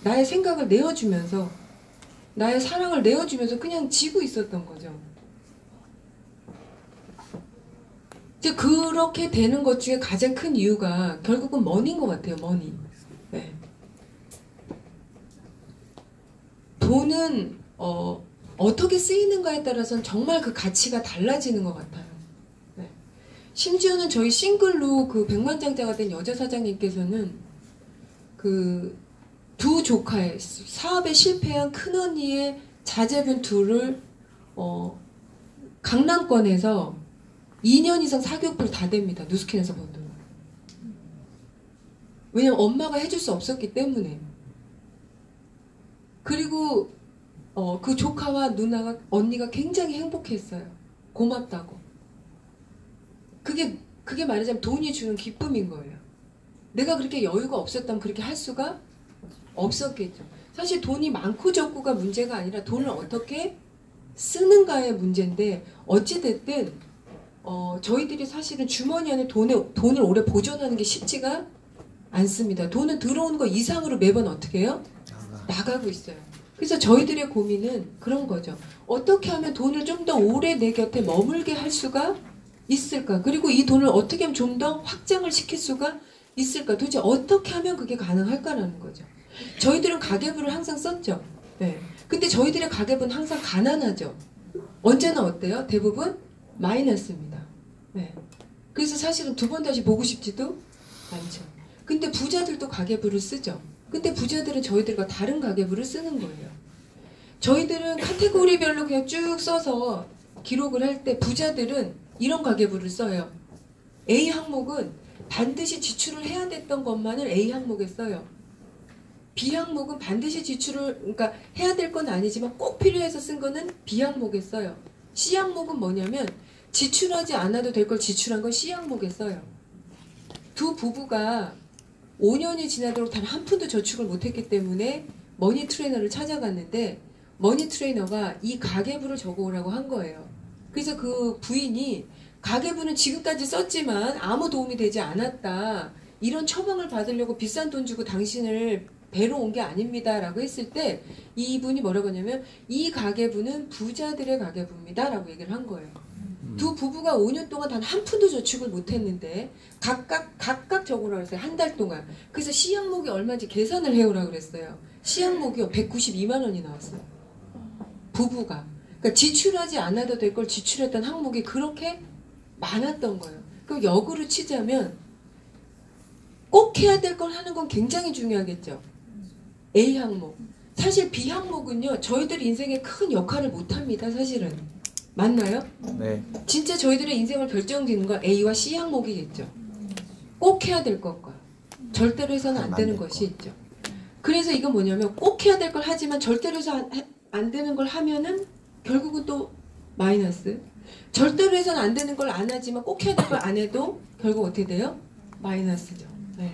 나의 생각을 내어주면서 나의 사랑을 내어주면서 그냥 지고 있었던 거죠. 이제 그렇게 되는 것 중에 가장 큰 이유가 결국은 머니인 것 같아요. 머니. 네. 돈은 어떻게 쓰이는가에 따라서는 정말 그 가치가 달라지는 것 같아요. 네. 심지어는 저희 싱글로 그 백만장자가 된 여자 사장님께서는 그 두 조카의 사업에 실패한 큰언니의 자제분 둘을 강남권에서 2년 이상 사교육비를 다 댑니다. 누스킨에서 번 돈. 왜냐면 엄마가 해줄 수 없었기 때문에. 그리고 그 조카와 누나가 언니가 굉장히 행복했어요. 고맙다고. 그게 말하자면 돈이 주는 기쁨인 거예요. 내가 그렇게 여유가 없었다면 그렇게 할 수가 없었겠죠. 사실 돈이 많고 적고가 문제가 아니라 돈을 어떻게 쓰는가의 문제인데 어찌됐든 저희들이 사실은 주머니 안에 돈을 오래 보존하는 게 쉽지가 않습니다. 돈은 들어오는 거 이상으로 매번 어떻게 해요? 나가고 있어요. 그래서 저희들의 고민은 그런 거죠. 어떻게 하면 돈을 좀 더 오래 내 곁에 머물게 할 수가 있을까? 그리고 이 돈을 어떻게 하면 좀 더 확장을 시킬 수가 있을까? 도대체 어떻게 하면 그게 가능할까라는 거죠. 저희들은 가계부를 항상 썼죠. 네. 근데 저희들의 가계부는 항상 가난하죠. 언제나 어때요? 대부분 마이너스입니다. 네. 그래서 사실은 두 번 다시 보고 싶지도 않죠. 근데 부자들도 가계부를 쓰죠. 근데 부자들은 저희들과 다른 가계부를 쓰는 거예요. 저희들은 카테고리별로 그냥 쭉 써서 기록을 할 때 부자들은 이런 가계부를 써요. A 항목은 반드시 지출을 해야 됐던 것만을 A 항목에 써요. B 항목은 반드시 지출을 그러니까 해야 될 건 아니지만 꼭 필요해서 쓴 거는 B 항목에 써요. C 항목은 뭐냐면 지출하지 않아도 될 걸 지출한 건 C 항목에 써요. 두 부부가 5년이 지나도록 단 한 푼도 저축을 못했기 때문에 머니 트레이너를 찾아갔는데 머니 트레이너가 이 가계부를 적어오라고 한 거예요. 그래서 그 부인이 가계부는 지금까지 썼지만 아무 도움이 되지 않았다. 이런 처방을 받으려고 비싼 돈 주고 당신을 뵈러 온 게 아닙니다. 라고 했을 때 이분이 뭐라고 하냐면 이 가계부는 부자들의 가계부입니다. 라고 얘기를 한 거예요. 두 부부가 5년 동안 단 한 푼도 저축을 못했는데 각각 적으라고 했어요. 한 달 동안. 그래서 C 항목이 얼마인지 계산을 해오라고 그랬어요. C 항목이요. 192만 원이 나왔어요. 부부가. 그러니까 지출하지 않아도 될 걸 지출했던 항목이 그렇게 많았던 거예요. 그럼 역으로 치자면 꼭 해야 될 걸 하는 건 굉장히 중요하겠죠. A 항목. 사실 B 항목은요. 저희들 인생에 큰 역할을 못합니다. 사실은. 맞나요? 네. 진짜 저희들의 인생을 결정짓는 건 A와 C 항목이겠죠. 꼭 해야 될 것과 절대로 해서는 안 되는 것이 있죠. 그래서 이건 뭐냐면 꼭 해야 될 걸 하지만 절대로 해서 안 되는 걸 하면은 결국은 또 마이너스. 절대로 해서는 안 되는 걸 안 하지만 꼭 해야 될 걸 안 해도 결국 어떻게 돼요? 마이너스죠. 네.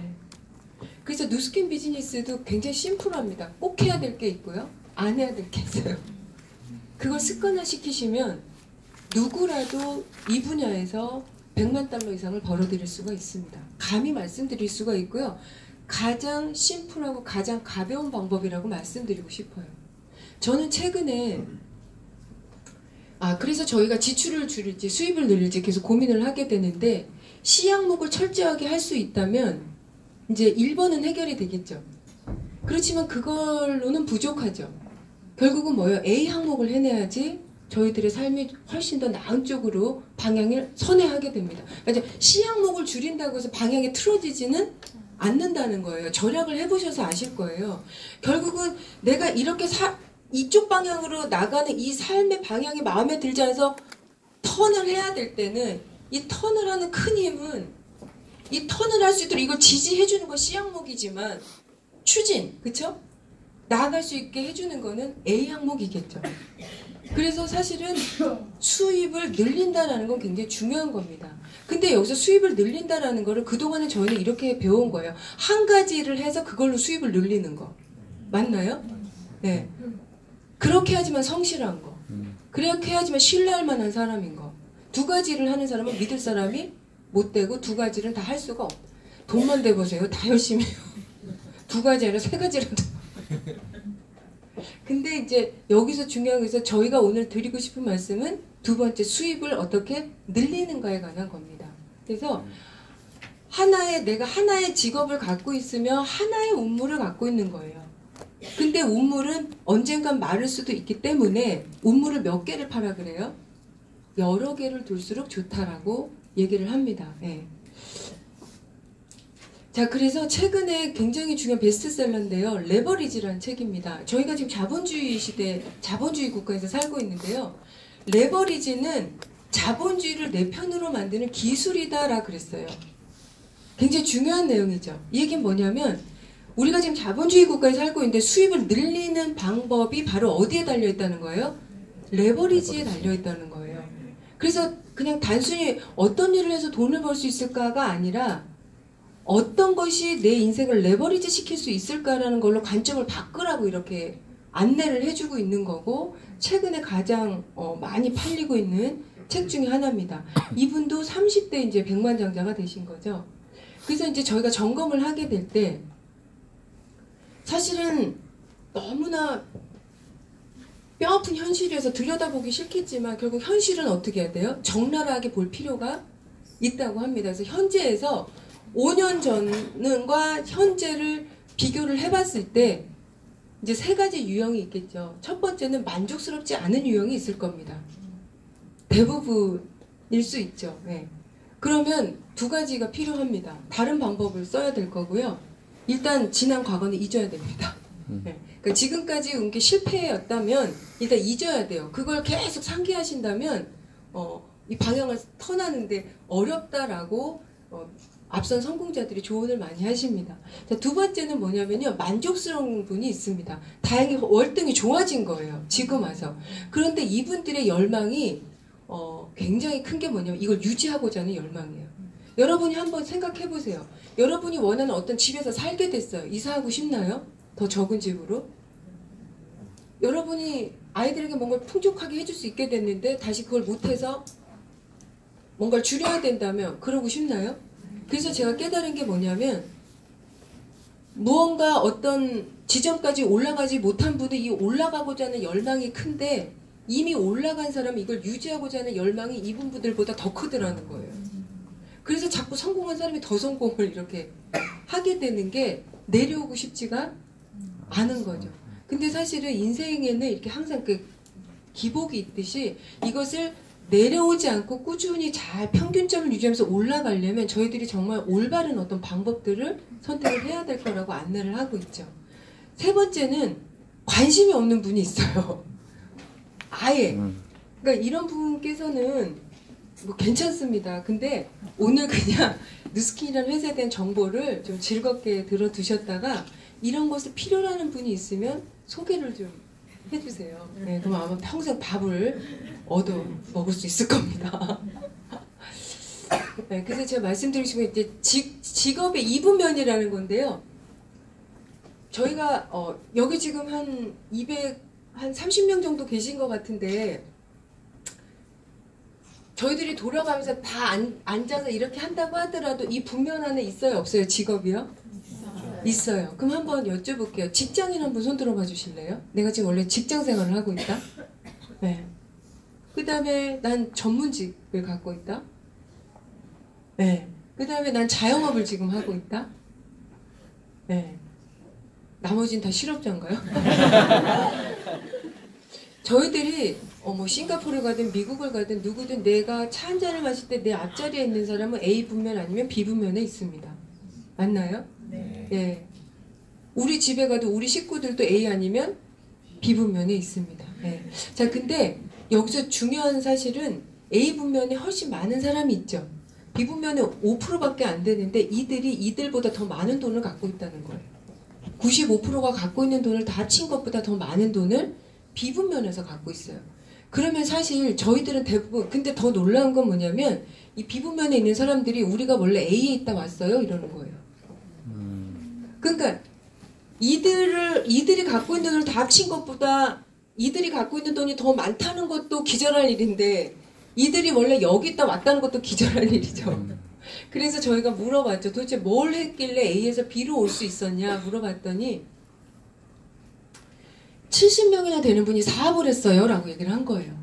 그래서 누스킨 비즈니스도 굉장히 심플합니다. 꼭 해야 될 게 있고요. 안 해야 될 게 있어요. 그걸 습관화 시키시면 누구라도 이 분야에서 100만 달러 이상을 벌어들일 수가 있습니다. 감히 말씀드릴 수가 있고요. 가장 심플하고 가장 가벼운 방법이라고 말씀드리고 싶어요. 저는 최근에 그래서 저희가 지출을 줄일지 수입을 늘릴지 계속 고민을 하게 되는데, C 항목을 철저하게 할 수 있다면 이제 1번은 해결이 되겠죠. 그렇지만 그걸로는 부족하죠. 결국은 뭐예요? A 항목을 해내야지 저희들의 삶이 훨씬 더 나은 쪽으로 방향을 선회하게 됩니다. 그러니까 C 항목을 줄인다고 해서 방향이 틀어지지는 않는다는 거예요. 절약을 해보셔서 아실 거예요. 결국은 내가 이렇게 이쪽 방향으로 나가는 이 삶의 방향이 마음에 들지 않아서 턴을 해야 될 때는, 이 턴을 하는 큰 힘은 이 턴을 할 수 있도록 이걸 지지해주는 건 C 항목이지만 추진, 그쵸? 나아갈 수 있게 해주는 거는 A 항목이겠죠. 그래서 사실은 수입을 늘린다는 건 굉장히 중요한 겁니다. 근데 여기서 수입을 늘린다는 거를 그동안에 저희는 이렇게 배운 거예요. 한 가지를 해서 그걸로 수입을 늘리는 거. 맞나요? 네. 그렇게 하지만 성실한 거. 그렇게 해야지만 신뢰할 만한 사람인 거. 두 가지를 하는 사람은 믿을 사람이 못 되고, 두 가지를 다 할 수가 없. 돈만 대보세요. 다 열심히 해요. 두 가지 아니라 세 가지라도. 근데 이제 여기서 중요한 것은 저희가 오늘 드리고 싶은 말씀은 두 번째, 수입을 어떻게 늘리는가에 관한 겁니다. 그래서 내가 하나의 직업을 갖고 있으면 하나의 운물을 갖고 있는 거예요. 근데 운물은 언젠간 마를 수도 있기 때문에 운물을 몇 개를 파라 그래요? 여러 개를 둘수록 좋다라고 얘기를 합니다. 네. 자, 그래서 최근에 굉장히 중요한 베스트셀러인데요. 레버리지라는 책입니다. 저희가 지금 자본주의 시대, 자본주의 국가에서 살고 있는데요. 레버리지는 자본주의를 내 편으로 만드는 기술이다라 그랬어요. 굉장히 중요한 내용이죠. 이 얘기는 뭐냐면, 우리가 지금 자본주의 국가에 살고 있는데 수입을 늘리는 방법이 바로 어디에 달려있다는 거예요? 레버리지에 달려있다는 거예요. 그래서 그냥 단순히 어떤 일을 해서 돈을 벌 수 있을까가 아니라 어떤 것이 내 인생을 레버리지 시킬 수 있을까라는 걸로 관점을 바꾸라고 이렇게 안내를 해주고 있는 거고, 최근에 가장 많이 팔리고 있는 책 중에 하나입니다. 이분도 30대 이제 백만장자가 되신 거죠. 그래서 이제 저희가 점검을 하게 될 때 사실은 너무나 뼈아픈 현실에서 들여다보기 싫겠지만 결국 현실은 어떻게 해야 돼요? 적나라하게 볼 필요가 있다고 합니다. 그래서 현재에서 5년 전과 현재를 비교를 해봤을 때 이제 세 가지 유형이 있겠죠. 첫 번째는 만족스럽지 않은 유형이 있을 겁니다. 대부분일 수 있죠. 네. 그러면 두 가지가 필요합니다. 다른 방법을 써야 될 거고요. 일단 지난 과거는 잊어야 됩니다. 네. 그러니까 지금까지 온 게 실패였다면 일단 잊어야 돼요. 그걸 계속 상기하신다면 이 방향을 턴하는데 어렵다라고 앞선 성공자들이 조언을 많이 하십니다. 자, 두 번째는 뭐냐면요. 만족스러운 분이 있습니다. 다행히 월등히 좋아진 거예요. 지금 와서. 그런데 이분들의 열망이 굉장히 큰 게 뭐냐면 이걸 유지하고자 하는 열망이에요. 여러분이 한번 생각해 보세요. 여러분이 원하는 어떤 집에서 살게 됐어요. 이사하고 싶나요? 더 적은 집으로? 여러분이 아이들에게 뭔가를 풍족하게 해줄 수 있게 됐는데 다시 그걸 못해서 뭔가를 줄여야 된다면 그러고 싶나요? 그래서 제가 깨달은 게 뭐냐면 무언가 어떤 지점까지 올라가지 못한 분은 이 올라가고자 하는 열망이 큰데 이미 올라간 사람은 이걸 유지하고자 하는 열망이 이분들보다 더 크더라는 거예요. 그래서 자꾸 성공한 사람이 더 성공을 이렇게 하게 되는 게 내려오고 싶지가 않은 거죠. 근데 사실은 인생에는 이렇게 항상 그 기복이 있듯이 이것을 내려오지 않고 꾸준히 잘 평균점을 유지하면서 올라가려면 저희들이 정말 올바른 어떤 방법들을 선택을 해야 될 거라고 안내를 하고 있죠. 세 번째는 관심이 없는 분이 있어요. 아예. 그러니까 이런 분께서는 뭐 괜찮습니다. 근데 오늘 그냥 누스킨이라는 회사에 대한 정보를 좀 즐겁게 들어두셨다가 이런 것을 필요로 하는 분이 있으면 소개를 좀 해주세요. 네, 그럼 아마 평생 밥을 얻어 먹을 수 있을 겁니다. 네, 그래서 제가 말씀드리고 싶은 게 이제 직업의 이분면이라는 건데요. 저희가 여기 지금 한 한 30명 정도 계신 것 같은데 저희들이 돌아가면서 다 앉아서 이렇게 한다고 하더라도 이 분면 안에 있어요? 없어요? 직업이요? 있어요. 그럼 한번 여쭤볼게요. 직장인 한 분 손 들어봐 주실래요? 내가 지금 원래 직장 생활을 하고 있다. 네. 그 다음에 난 전문직을 갖고 있다. 네. 그 다음에 난 자영업을 지금 하고 있다. 네. 나머지는 다 실업자인가요? 저희들이 뭐 싱가포르를 가든 미국을 가든 누구든 내가 차 한 잔을 마실 때 내 앞자리에 있는 사람은 A 분면 아니면 B 분면에 있습니다. 맞나요? 네. 예. 우리 집에 가도 우리 식구들도 A 아니면 B 분면에 있습니다. 예. 자, 근데 여기서 중요한 사실은 A 분면에 훨씬 많은 사람이 있죠. B 분면에 5%밖에 안 되는데 이들이 이들보다 더 많은 돈을 갖고 있다는 거예요. 95%가 갖고 있는 돈을 다 합친 것보다 더 많은 돈을 B 분면에서 갖고 있어요. 그러면 사실 저희들은 대부분, 근데 더 놀라운 건 뭐냐면 이 B 분면에 있는 사람들이 우리가 원래 A에 있다 왔어요 이러는 거예요. 그러니까 이들이 갖고 있는 돈을 다 합친 것보다 이들이 갖고 있는 돈이 더 많다는 것도 기절할 일인데 이들이 원래 여기 있다 왔다는 것도 기절할 일이죠. 그래서 저희가 물어봤죠. 도대체 뭘 했길래 A에서 B로 올 수 있었냐 물어봤더니 70명이나 되는 분이 사업을 했어요 라고 얘기를 한 거예요.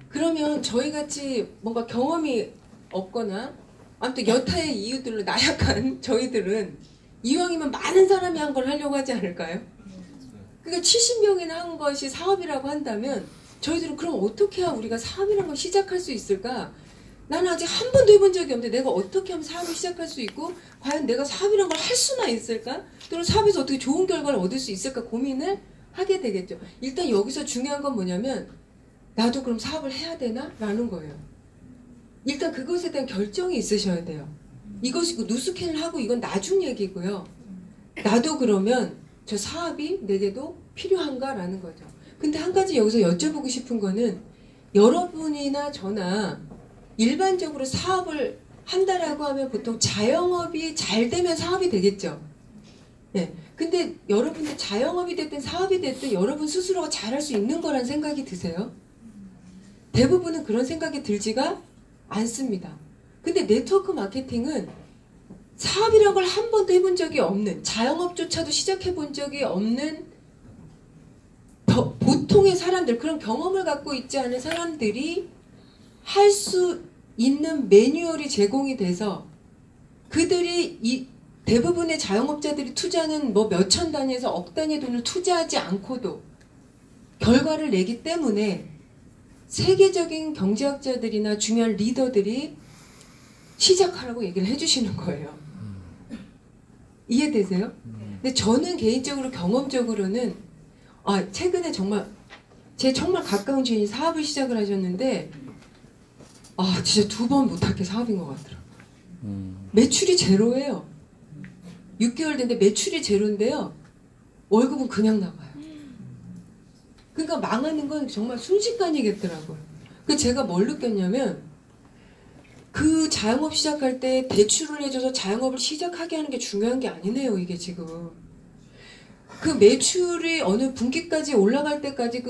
그러면 저희같이 뭔가 경험이 없거나 아무튼 여타의 이유들로 나약한 저희들은 이왕이면 많은 사람이 한 걸 하려고 하지 않을까요? 그러니까 70명이나 한 것이 사업이라고 한다면 저희들은 그럼 어떻게 해야 우리가 사업이라는 걸 시작할 수 있을까? 나는 아직 한 번도 해본 적이 없는데 내가 어떻게 하면 사업을 시작할 수 있고 과연 내가 사업이라는 걸 할 수나 있을까? 또는 사업에서 어떻게 좋은 결과를 얻을 수 있을까 고민을 하게 되겠죠. 일단 여기서 중요한 건 뭐냐면 나도 그럼 사업을 해야 되나? 라는 거예요. 일단 그것에 대한 결정이 있으셔야 돼요. 이것이 누스캔을 하고 이건 나중 얘기고요. 나도 그러면 저 사업이 내게도 필요한가? 라는 거죠. 근데 한 가지 여기서 여쭤보고 싶은 거는 여러분이나 저나 일반적으로 사업을 한다라고 하면 보통 자영업이 잘 되면 사업이 되겠죠. 네. 근데 여러분들 자영업이 됐든 사업이 됐든 여러분 스스로가 잘할 수 있는 거란 생각이 드세요? 대부분은 그런 생각이 들지가 않습니다. 근데 네트워크 마케팅은 사업이라는 걸 한 번도 해본 적이 없는, 자영업조차도 시작해 본 적이 없는 보통의 사람들, 그런 경험을 갖고 있지 않은 사람들이 할 수 있는 매뉴얼이 제공이 돼서 그들이 대부분의 자영업자들이 투자는 뭐 몇천 단위에서 억 단위의 돈을 투자하지 않고도 결과를 내기 때문에 세계적인 경제학자들이나 중요한 리더들이 시작하라고 얘기를 해주시는 거예요. 이해되세요? 근데 저는 개인적으로 경험적으로는 최근에 제 정말 가까운 지인이 사업을 시작을 하셨는데 진짜 2번 못할 게 사업인 것 같더라고요. 매출이 제로예요. 6개월 됐는데 매출이 제로인데요. 월급은 그냥 나가요. 그러니까 망하는 건 정말 순식간이겠더라고요. 그래서 제가 뭘 느꼈냐면 그 자영업 시작할 때 대출을 해줘서 자영업을 시작하게 하는 게 중요한 게 아니네요. 이게 지금. 그 매출이 어느 분기까지 올라갈 때까지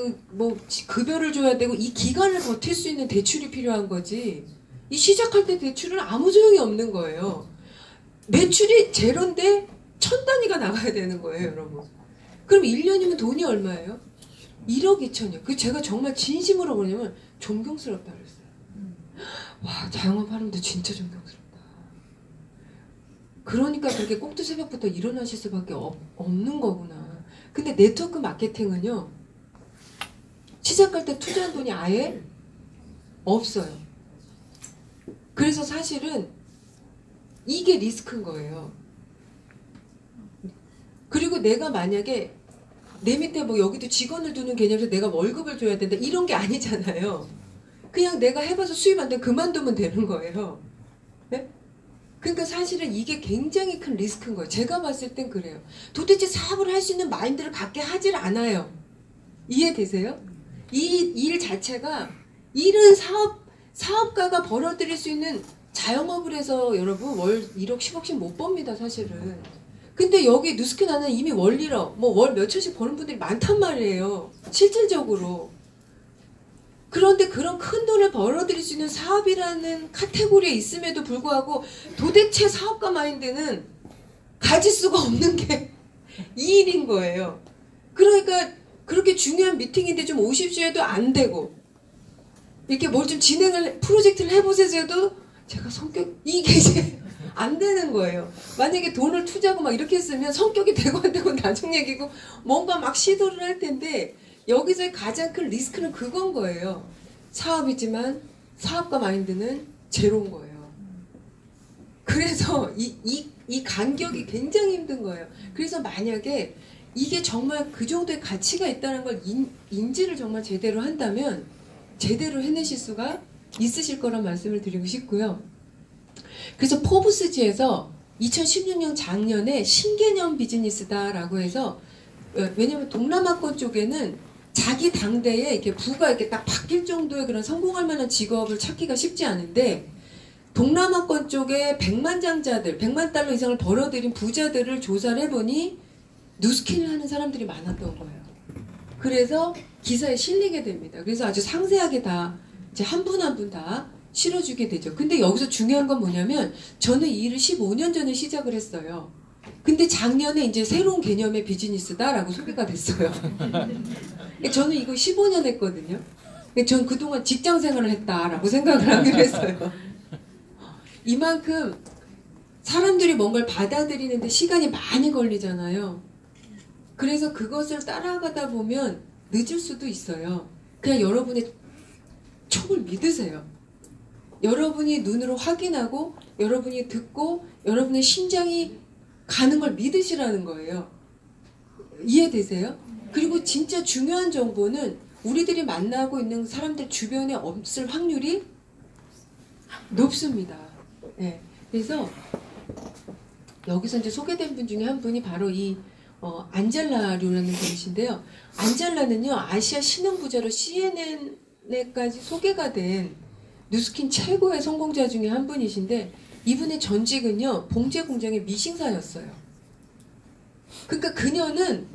급여를 줘야 되고 이 기간을 버틸 수 있는 대출이 필요한 거지. 이 시작할 때 대출은 아무 소용이 없는 거예요. 매출이 제로인데 1000단위가 나가야 되는 거예요, 여러분. 그럼 1년이면 돈이 얼마예요? 1억 2천이요. 그 제가 정말 진심으로 그러냐면 존경스럽다 그랬어요. 와, 자영업 하는데 진짜 존경스럽다. 그러니까 그렇게 꼭두새벽부터 일어나실 수밖에 없는 거구나. 근데 네트워크 마케팅은요, 시작할 때 투자한 돈이 아예 없어요. 그래서 사실은 이게 리스크인 거예요. 그리고 내가 만약에 내 밑에 여기도 직원을 두는 개념에서 내가 월급을 줘야 된다 이런 게 아니잖아요. 그냥 내가 해봐서 수입 안 되면 그만두면 되는 거예요. 네? 그러니까 사실은 이게 굉장히 큰 리스크인 거예요. 제가 봤을 땐 그래요. 도대체 사업을 할 수 있는 마인드를 갖게 하질 않아요. 이해되세요? 이 일 자체가 일은 사업가가 벌어들일 수 있는 자영업을 해서 여러분 월 1억 10억씩 못 법니다 사실은. 근데 여기 누스킨 안에 이미 월 1억, 뭐 월 몇천씩 버는 분들이 많단 말이에요. 실질적으로. 그런데 그런 큰 돈을 벌어들일 수 있는 사업이라는 카테고리에 있음에도 불구하고 도대체 사업가 마인드는 가질 수가 없는 게 이 일인 거예요. 그러니까 그렇게 중요한 미팅인데 좀 오십시오 해도 안 되고, 이렇게 뭘 좀 프로젝트를 해보세요 해도 제가 이게 이제 안 되는 거예요. 만약에 돈을 투자하고 막 이렇게 했으면 성격이 되고 안 되고 나중 얘기고 뭔가 막 시도를 할 텐데, 여기서의 가장 큰 리스크는 그건 거예요. 사업이지만 사업가 마인드는 제로인 거예요. 그래서 이 간격이 굉장히 힘든 거예요. 그래서 만약에 이게 정말 그 정도의 가치가 있다는 걸 인지를 정말 제대로 한다면 제대로 해내실 수가 있으실 거란 말씀을 드리고 싶고요. 그래서 포브스지에서 2016년 작년에 신개념 비즈니스다라고 해서, 왜냐면 동남아권 쪽에는 자기 당대에 이렇게 부가 이렇게 딱 바뀔 정도의 그런 성공할 만한 직업을 찾기가 쉽지 않은데, 동남아권 쪽에 백만장자들, 100만 달러 이상을 벌어들인 부자들을 조사를 해보니 누스킨을 하는 사람들이 많았던 거예요. 그래서 기사에 실리게 됩니다. 그래서 아주 상세하게 다 이제 한 분 한 분 다 실어주게 되죠. 근데 여기서 중요한 건 뭐냐면, 저는 이 일을 15년 전에 시작을 했어요. 근데 작년에 이제 새로운 개념의 비즈니스다라고 소개가 됐어요. 저는 이거 15년 했거든요. 전 그동안 직장 생활을 했다라고 생각을 하기로 했어요. 이만큼 사람들이 뭔가를 받아들이는데 시간이 많이 걸리잖아요. 그래서 그것을 따라가다 보면 늦을 수도 있어요. 그냥 여러분의 촉을 믿으세요. 여러분이 눈으로 확인하고 여러분이 듣고 여러분의 심장이 가는 걸 믿으시라는 거예요. 이해되세요? 그리고 진짜 중요한 정보는 우리들이 만나고 있는 사람들 주변에 없을 확률이 높습니다. 네. 그래서 여기서 이제 소개된 분 중에 한 분이 바로 이 안젤라 류라는 분이신데요. 안젤라는요, 아시아 신흥 부자로 CNN에까지 소개가 된 누스킨 최고의 성공자 중에 한 분이신데, 이분의 전직은요, 봉제 공장의 미싱사였어요. 그러니까 그녀는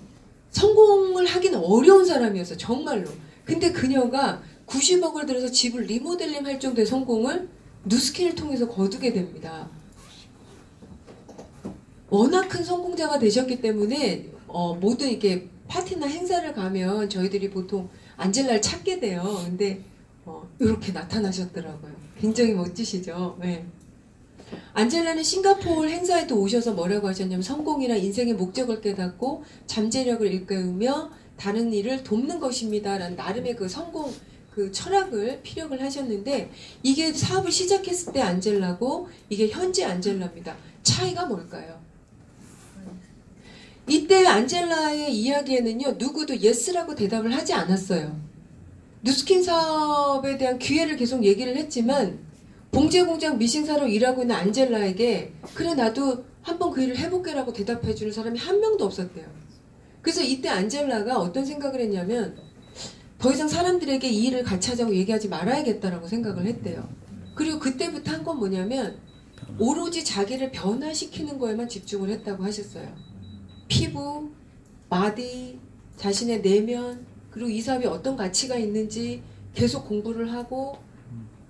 성공을 하기는 어려운 사람이었어요. 정말로. 근데 그녀가 90억을 들여서 집을 리모델링 할 정도의 성공을 누스킨을 통해서 거두게 됩니다. 워낙 큰 성공자가 되셨기 때문에 모든 이렇게 파티나 행사를 가면 저희들이 보통 안젤라를 찾게 돼요. 근데 이렇게 나타나셨더라고요. 굉장히 멋지시죠? 네. 안젤라는 싱가포르 행사에도 오셔서 뭐라고 하셨냐면, 성공이란 인생의 목적을 깨닫고 잠재력을 일깨우며 다른 일을 돕는 것입니다 라는 나름의 그 성공 그 철학을 피력을 하셨는데, 이게 사업을 시작했을 때 안젤라고 이게 현재 안젤라입니다. 차이가 뭘까요? 이때 안젤라의 이야기에는요, 누구도 예스라고 대답을 하지 않았어요. 누스킨 사업에 대한 기회를 계속 얘기를 했지만, 봉제공장 미싱사로 일하고 있는 안젤라에게 그래 나도 한번 그 일을 해볼게라고 대답해주는 사람이 한 명도 없었대요. 그래서 이때 안젤라가 어떤 생각을 했냐면, 더 이상 사람들에게 이 일을 같이 하자고 얘기하지 말아야겠다라고 생각을 했대요. 그리고 그때부터 한 건 뭐냐면, 오로지 자기를 변화시키는 거에만 집중을 했다고 하셨어요. 피부, 마디, 자신의 내면, 그리고 이 사업이 어떤 가치가 있는지 계속 공부를 하고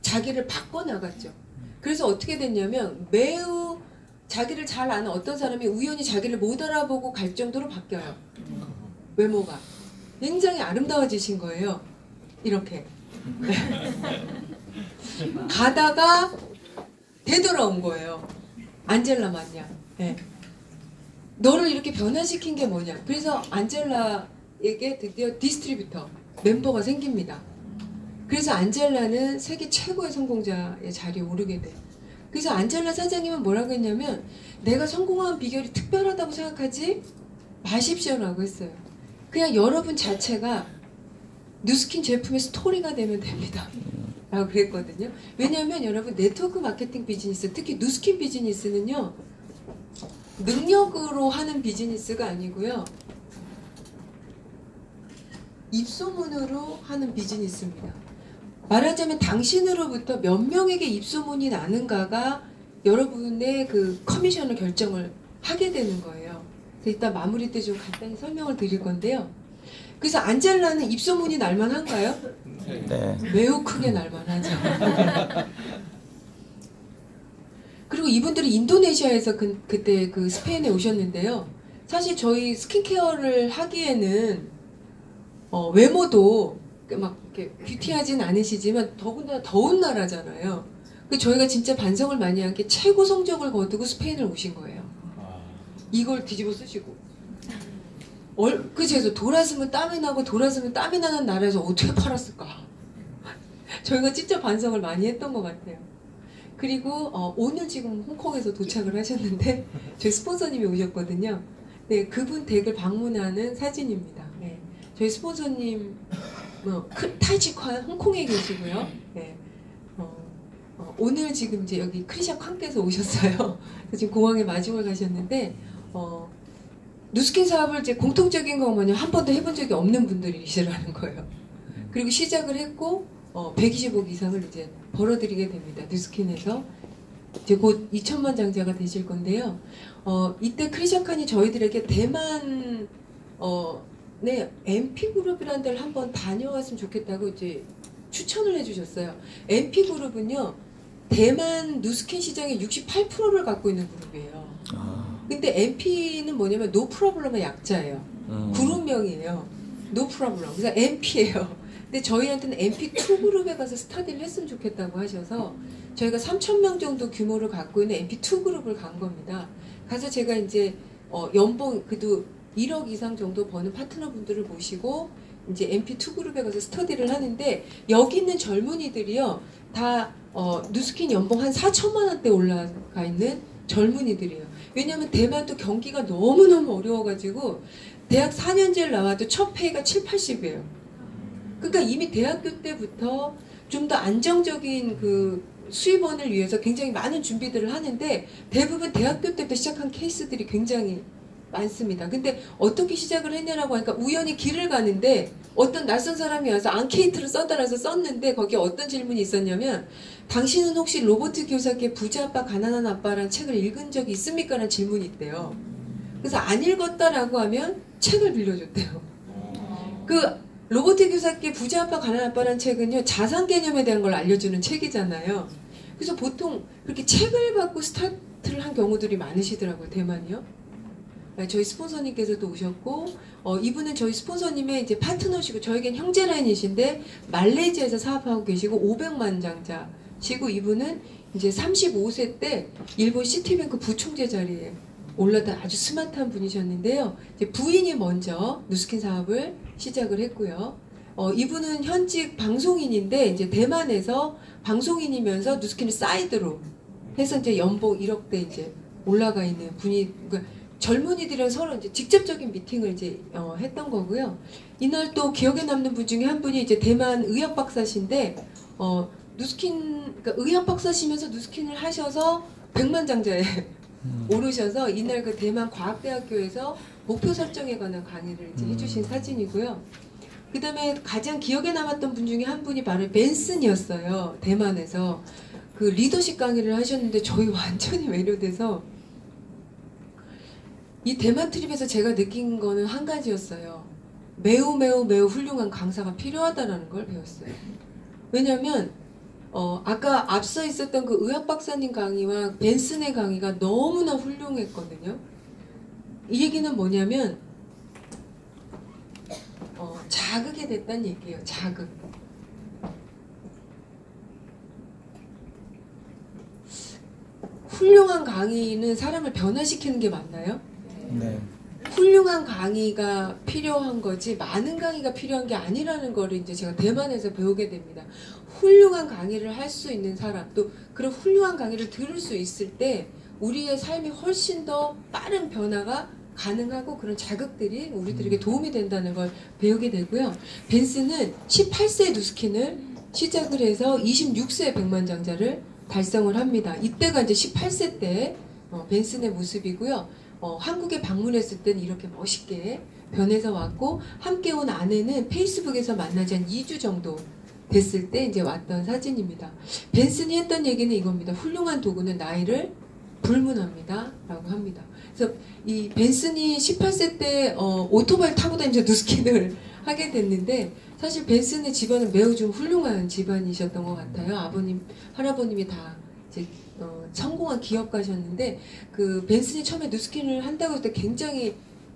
자기를 바꿔나갔죠. 그래서 어떻게 됐냐면, 매우 자기를 잘 아는 어떤 사람이 우연히 자기를 못 알아보고 갈 정도로 바뀌어요. 외모가 굉장히 아름다워지신 거예요. 이렇게 가다가 되돌아온 거예요. 안젤라 마냥. 네. 너를 이렇게 변화시킨 게 뭐냐. 그래서 안젤라에게 드디어 디스트리뷰터 멤버가 생깁니다. 그래서 안젤라는 세계 최고의 성공자의 자리에 오르게 돼요. 그래서 안젤라 사장님은 뭐라고 했냐면, 내가 성공한 비결이 특별하다고 생각하지 마십시오라고 했어요. 그냥 여러분 자체가 누스킨 제품의 스토리가 되면 됩니다 라고 그랬거든요. 왜냐하면 여러분, 네트워크 마케팅 비즈니스, 특히 누스킨 비즈니스는요, 능력으로 하는 비즈니스가 아니고요, 입소문으로 하는 비즈니스입니다. 말하자면 당신으로부터 몇 명에게 입소문이 나는가가 여러분의 그 커미션을 결정을 하게 되는 거예요. 일단 마무리 때 좀 간단히 설명을 드릴 건데요. 그래서 안젤라는 입소문이 날만한가요? 네. 매우 크게 날만하죠. 그리고 이분들이 인도네시아에서 그때 그 스페인에 오셨는데요. 사실 저희 스킨케어를 하기에는 외모도 막 이렇게 뷰티하진 않으시지만 더군다나 더운 나라잖아요. 그 저희가 진짜 반성을 많이 한 게 최고 성적을 거두고 스페인을 오신 거예요. 이걸 뒤집어 쓰시고. 그래서 돌았으면 땀이 나고 돌았으면 땀이 나는 나라에서 어떻게 팔았을까? 저희가 진짜 반성을 많이 했던 것 같아요. 그리고 오늘 지금 홍콩에서 도착을 하셨는데 저희 스폰서님이 오셨거든요. 네, 그분 댁을 방문하는 사진입니다. 네, 저희 스폰서님 타이치관 홍콩에 계시고요. 네, 오늘 지금 이제 여기 크리샤 쾅께서 오셨어요. 지금 공항에 마중을 가셨는데 누스킨 사업을 이제 공통적인 거 뭐냐 한 번도 해본 적이 없는 분들이시라는 거예요. 그리고 시작을 했고 120억 이상을 이제 벌어들이게 됩니다. 누스킨에서 이제 곧 2천만 장자가 되실 건데요. 이때 크리샤칸이 저희들에게 대만 네 MP 그룹이라는 데를 한번 다녀왔으면 좋겠다고 이제 추천을 해주셨어요. MP 그룹은요 대만 누스킨 시장의 68%를 갖고 있는 그룹이에요. 근데 MP는 뭐냐면 노 프로블럼의 약자예요. 그룹명이에요. 노 프로블럼. 그래서 MP예요. 근데 저희한테는 MP2 그룹에 가서 스터디를 했으면 좋겠다고 하셔서 저희가 3,000명 정도 규모를 갖고 있는 MP2 그룹을 간 겁니다. 가서 제가 이제 연봉 그래도 1억 이상 정도 버는 파트너분들을 모시고 이제 MP2 그룹에 가서 스터디를 하는데 여기 있는 젊은이들이요 다 누스킨 연봉 한 4천만 원대 올라가 있는 젊은이들이에요. 왜냐하면 대만도 경기가 너무너무 어려워가지고 대학 4년제를 나와도 첫 페이가 7, 80이에요. 그러니까 이미 대학교 때부터 좀 더 안정적인 그 수입원을 위해서 굉장히 많은 준비들을 하는데 대부분 대학교 때부터 시작한 케이스들이 굉장히 많습니다. 근데 어떻게 시작을 했냐라고 하니까 우연히 길을 가는데 어떤 낯선 사람이 와서 앙케이트를 써달아서 썼는데 거기에 어떤 질문이 있었냐면 당신은 혹시 로버트 키요사키의 부자 아빠 가난한 아빠라는 책을 읽은 적이 있습니까? 라는 질문이 있대요. 그래서 안 읽었다라고 하면 책을 빌려줬대요. 그 로버트 키요사키의 부자 아빠 가난한 아빠라는 책은요 자산 개념에 대한 걸 알려주는 책이잖아요. 그래서 보통 그렇게 책을 받고 스타트를 한 경우들이 많으시더라고요. 대만이요. 저희 스폰서님께서도 오셨고 이분은 저희 스폰서님의 이제 파트너시고 저에겐 형제 라인이신데 말레이시아에서 사업하고 계시고 500만 장자시고 이분은 이제 35세 때 일본 시티뱅크 부총재 자리에 올라다 아주 스마트한 분이셨는데요. 이제 부인이 먼저 누스킨 사업을 시작을 했고요. 이분은 현직 방송인인데 이제 대만에서 방송인이면서 누스킨을 사이드로 해서 이제 연봉 1억대 이제 올라가 있는 분이 그러니까 젊은이들이랑 서로 이제 직접적인 미팅을 이제 했던 거고요. 이날 또 기억에 남는 분 중에 한 분이 이제 대만 의학 박사신데 누스킨 그러니까 의학 박사시면서 누스킨을 하셔서 100만 장자에 오르셔서 이날 그 대만 과학대학교에서 목표 설정에 관한 강의를 이제 해주신 사진이고요. 그 다음에 가장 기억에 남았던 분 중에 한 분이 바로 벤슨이었어요. 대만에서 그 리더십 강의를 하셨는데 저희 완전히 매료돼서 이 대만 트립에서 제가 느낀 거는 한 가지였어요. 매우 훌륭한 강사가 필요하다는 걸 배웠어요. 왜냐면 아까 앞서 있었던 그 의학 박사님 강의와 벤슨의 강의가 너무나 훌륭했거든요. 이 얘기는 뭐냐면 자극이 됐다는 얘기예요. 자극. 훌륭한 강의는 사람을 변화시키는 게 맞나요? 네. 훌륭한 강의가 필요한 거지 많은 강의가 필요한 게 아니라는 거를 이제 제가 대만에서 배우게 됩니다. 훌륭한 강의를 할 수 있는 사람 또 그런 훌륭한 강의를 들을 수 있을 때 우리의 삶이 훨씬 더 빠른 변화가 가능하고 그런 자극들이 우리들에게 도움이 된다는 걸 배우게 되고요. 벤슨은 18세에 누스킨을 시작을 해서 26세에 100만 장자를 달성을 합니다. 이때가 이제 18세 때 벤슨의 모습이고요. 한국에 방문했을 때는 이렇게 멋있게 변해서 왔고 함께 온 아내는 페이스북에서 만나지 한 2주 정도 됐을 때 이제 왔던 사진입니다. 벤슨이 했던 얘기는 이겁니다. 훌륭한 도구는 나이를 불문합니다 라고 합니다. 그래서 이 벤슨이 18세 때 오토바이 타고 다니면서 누스킨을 하게 됐는데, 사실 벤슨의 집안은 매우 좀 훌륭한 집안이셨던 것 같아요. 아버님, 할아버님이 다 이제 성공한 기업가셨는데, 그 벤슨이 처음에 누스킨을 한다고 할 때 굉장히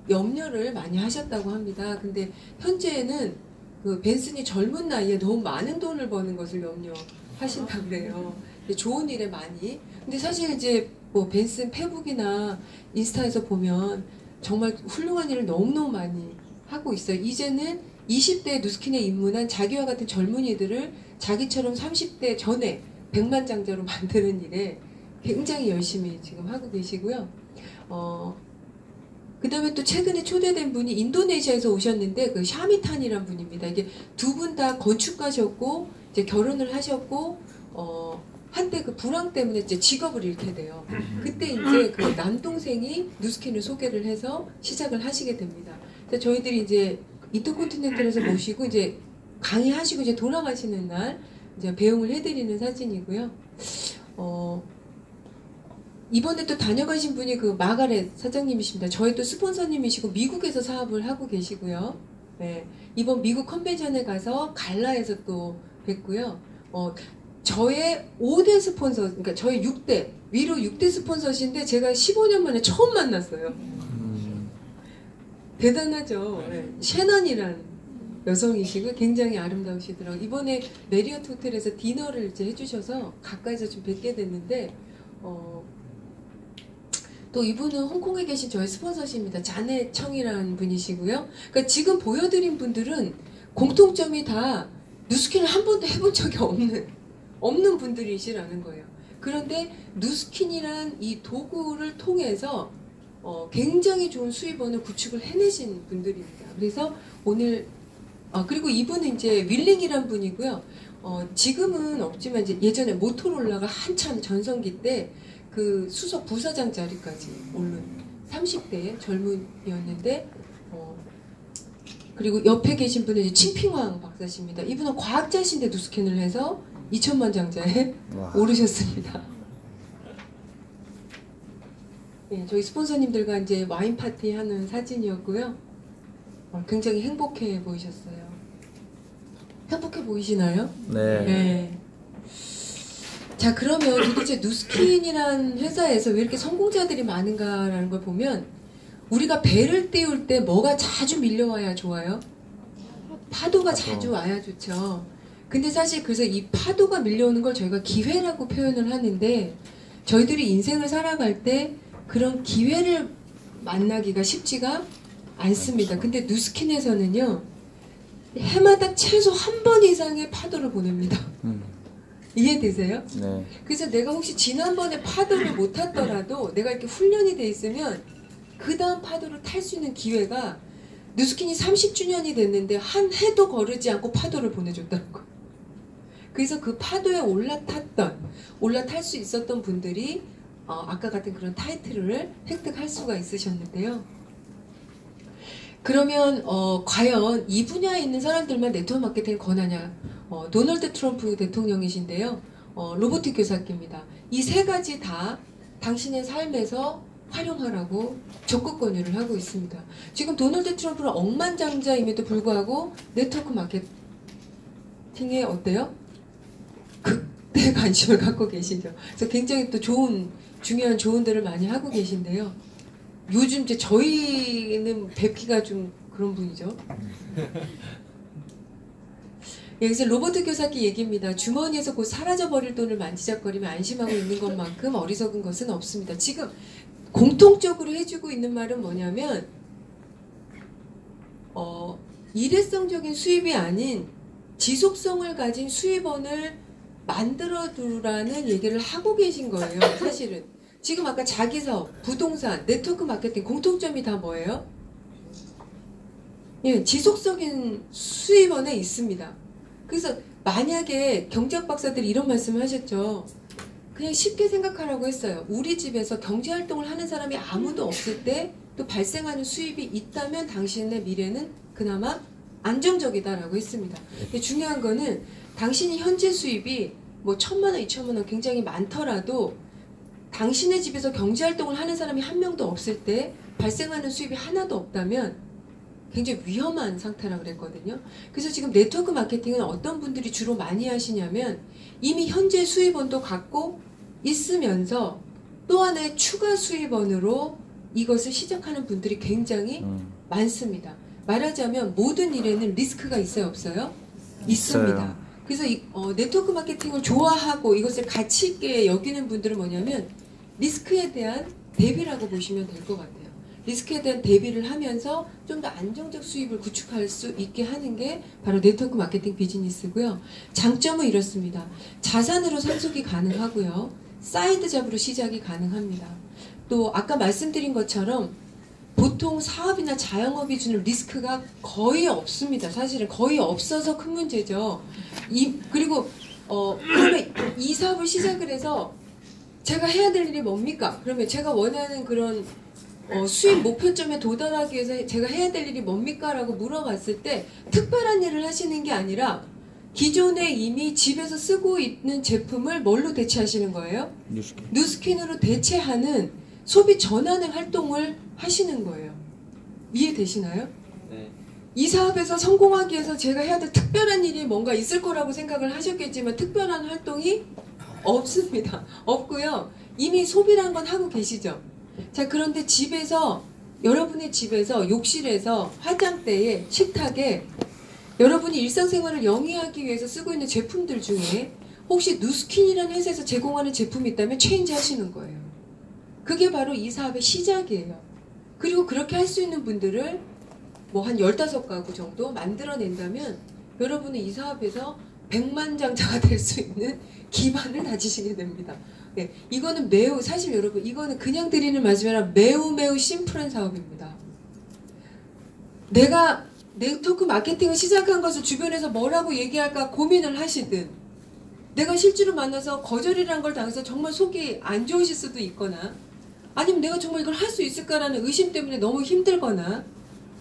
염려를 많이 하셨다고 합니다. 근데 현재는 그 벤슨이 젊은 나이에 너무 많은 돈을 버는 것을 염려하신다고 그래요. 좋은 일에 많이. 근데 사실 이제 뭐 벤슨 페북이나 인스타에서 보면 정말 훌륭한 일을 너무너무 많이 하고 있어요. 이제는 20대 누스킨에 입문한 자기와 같은 젊은이들을 자기처럼 30대 전에 백만장자로 만드는 일에 굉장히 열심히 지금 하고 계시고요. 그 다음에 또 최근에 초대된 분이 인도네시아에서 오셨는데, 그 샤미탄이란 분입니다. 이게 두 분 다 건축가셨고, 이제 결혼을 하셨고, 한때 그 불황 때문에 이제 직업을 잃게 돼요. 그때 이제 그 남동생이 누스킨을 소개를 해서 시작을 하시게 됩니다. 그래서 저희들이 이제 인터컨티넨탈에서 모시고 이제 강의하시고 이제 돌아가시는 날 이제 배웅을 해드리는 사진이고요. 이번에 또 다녀가신 분이 그 마가렛 사장님이십니다. 저희 또 스폰서님이시고 미국에서 사업을 하고 계시고요. 네, 이번 미국 컨벤션에 가서 갈라에서 또 뵙고요. 저의 5대 스폰서, 그러니까 저의 6대, 위로 6대 스폰서신데 제가 15년 만에 처음 만났어요. 대단하죠. 네. 셰넌이란 여성이시고 굉장히 아름다우시더라고요. 이번에 메리어트 호텔에서 디너를 이제 해주셔서 가까이서 좀 뵙게 됐는데, 또 이분은 홍콩에 계신 저의 스폰서십니다. 자넷 청이라는 분이시고요. 그러니까 지금 보여드린 분들은 공통점이 다 누스킨을 한 번도 해본 적이 없는 분들이시라는 거예요. 그런데 누스킨이란 이 도구를 통해서 굉장히 좋은 수입원을 구축을 해내신 분들입니다. 그래서 오늘 그리고 이분은 이제 윌링이란 분이고요. 지금은 없지만 이제 예전에 모토로라가 한참 전성기 때 그 수석 부사장 자리까지 오른 30대 젊은이였는데, 그리고 옆에 계신 분은 이제 칭핑왕 박사십니다. 이분은 과학자신데 누스킨을 해서 2천만 장자에 오르셨습니다. 네, 저희 스폰서님들과 이제 와인 파티 하는 사진이었고요. 굉장히 행복해 보이셨어요. 행복해 보이시나요? 네. 네. 자, 그러면 도대체 누스킨이란 회사에서 왜 이렇게 성공자들이 많은가라는 걸 보면, 우리가 배를 띄울 때 뭐가 자주 밀려와야 좋아요? 파도가 자주 와야 좋죠. 근데 사실 그래서 이 파도가 밀려오는 걸 저희가 기회라고 표현을 하는데, 저희들이 인생을 살아갈 때 그런 기회를 만나기가 쉽지가 않습니다. 근데 누스킨에서는요, 해마다 최소 한 번 이상의 파도를 보냅니다. 이해되세요? 네. 그래서 내가 혹시 지난번에 파도를 못 탔더라도 내가 이렇게 훈련이 돼 있으면 그 다음 파도를 탈 수 있는 기회가, 누스킨이 30주년이 됐는데 한 해도 거르지 않고 파도를 보내줬다는 거예요. 그래서 그 파도에 올라탈 수 있었던 분들이 아까 같은 그런 타이틀을 획득할 수가 있으셨는데요. 그러면 과연 이 분야에 있는 사람들만 네트워크 마케팅을 권하냐? 도널드 트럼프 대통령이신데요. 로보틱 교사기입니다. 이 세 가지 다 당신의 삶에서 활용하라고 적극 권유를 하고 있습니다. 지금 도널드 트럼프는 억만장자임에도 불구하고 네트워크 마케팅에 어때요? 극대 관심을 갖고 계시죠. 그래서 굉장히 또 중요한 조언들을 많이 하고 계신데요. 요즘 이제 저희는 뵙기가 좀 그런 분이죠. 여기서 로버트 교사기 얘기입니다. 주머니에서 곧 사라져버릴 돈을 만지작거리며 안심하고 있는 것만큼 어리석은 것은 없습니다. 지금 공통적으로 해주고 있는 말은 뭐냐면, 일회성적인 수입이 아닌 지속성을 가진 수입원을 만들어두라는 얘기를 하고 계신 거예요. 사실은 지금 아까 자기사업, 부동산, 네트워크 마케팅 공통점이 다 뭐예요? 예, 지속적인 수입원에 있습니다. 그래서 만약에 경제학 박사들이 이런 말씀을 하셨죠. 그냥 쉽게 생각하라고 했어요. 우리 집에서 경제활동을 하는 사람이 아무도 없을 때 또 발생하는 수입이 있다면 당신의 미래는 그나마 안정적이다라고 했습니다. 근데 중요한 거는 당신이 현재 수입이 뭐 1,000만 원, 2,000만 원 굉장히 많더라도 당신의 집에서 경제활동을 하는 사람이 한 명도 없을 때 발생하는 수입이 하나도 없다면 굉장히 위험한 상태라고 그랬거든요. 그래서 지금 네트워크 마케팅은 어떤 분들이 주로 많이 하시냐면 이미 현재 수입원도 갖고 있으면서 또 하나의 추가 수입원으로 이것을 시작하는 분들이 굉장히 많습니다. 말하자면 모든 일에는 리스크가 있어요, 없어요? 있습니다. 그래서 네트워크 마케팅을 좋아하고 이것을 가치 있게 여기는 분들은 뭐냐면 리스크에 대한 대비라고 보시면 될 것 같아요. 리스크에 대한 대비를 하면서 좀 더 안정적 수입을 구축할 수 있게 하는 게 바로 네트워크 마케팅 비즈니스고요. 장점은 이렇습니다. 자산으로 상속이 가능하고요. 사이드 잡으로 시작이 가능합니다. 또 아까 말씀드린 것처럼 보통 사업이나 자영업이 주는 리스크가 거의 없습니다. 사실은 거의 없어서 큰 문제죠. 그리고 그러면 이 사업을 시작을 해서 제가 해야 될 일이 뭡니까? 그러면 제가 원하는 그런 수입 목표점에 도달하기 위해서 제가 해야 될 일이 뭡니까? 라고 물어봤을 때 특별한 일을 하시는 게 아니라 기존에 이미 집에서 쓰고 있는 제품을 뭘로 대체하시는 거예요? 뉴스킨으로 대체하는 소비 전환의 활동을 하시는 거예요. 이해되시나요? 네. 이 사업에서 성공하기 위해서 제가 해야 될 특별한 일이 뭔가 있을 거라고 생각을 하셨겠지만 특별한 활동이 없습니다. 없고요. 이미 소비란 건 하고 계시죠. 자, 그런데 집에서 여러분의 집에서 욕실에서 화장대에 식탁에 여러분이 일상생활을 영위하기 위해서 쓰고 있는 제품들 중에 혹시 누스킨이라는 회사에서 제공하는 제품이 있다면 체인지 하시는 거예요. 그게 바로 이 사업의 시작이에요. 그리고 그렇게 할 수 있는 분들을 뭐 한 15가구 정도 만들어낸다면 여러분은 이 사업에서 백만장자가 될 수 있는 기반을 다지시게 됩니다. 네, 이거는 매우 사실 여러분 이거는 그냥 드리는 말씀이 아니라 매우 심플한 사업입니다. 내가 네트워크 마케팅을 시작한 것을 주변에서 뭐라고 얘기할까 고민을 하시든 내가 실제로 만나서 거절이라는 걸 당해서 정말 속이 안 좋으실 수도 있거나 아니면 내가 정말 이걸 할 수 있을까라는 의심 때문에 너무 힘들거나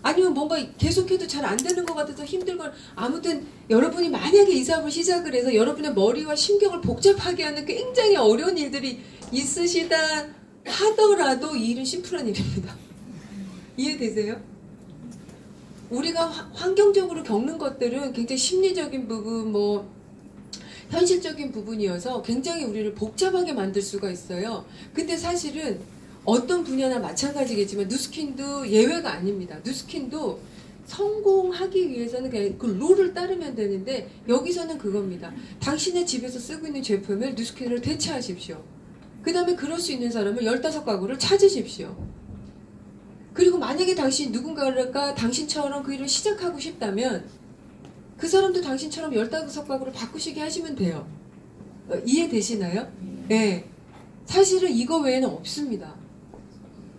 아니면 뭔가 계속해도 잘 안 되는 것 같아서 힘들거나 아무튼 여러분이 만약에 이 사업을 시작을 해서 여러분의 머리와 신경을 복잡하게 하는 굉장히 어려운 일들이 있으시다 하더라도 이 일은 심플한 일입니다. 이해되세요? 우리가 환경적으로 겪는 것들은 굉장히 심리적인 부분, 뭐 현실적인 부분이어서 굉장히 우리를 복잡하게 만들 수가 있어요. 근데 사실은 어떤 분야나 마찬가지겠지만 누스킨도 예외가 아닙니다. 누스킨도 성공하기 위해서는 그냥 그 룰을 따르면 되는데 여기서는 그겁니다. 당신의 집에서 쓰고 있는 제품을 누스킨으로 대체하십시오. 그 다음에 그럴 수 있는 사람을 15가구를 찾으십시오. 그리고 만약에 당신 누군가가 당신처럼 그 일을 시작하고 싶다면 그 사람도 당신처럼 15가구를 바꾸시게 하시면 돼요. 이해되시나요? 네. 사실은 이거 외에는 없습니다.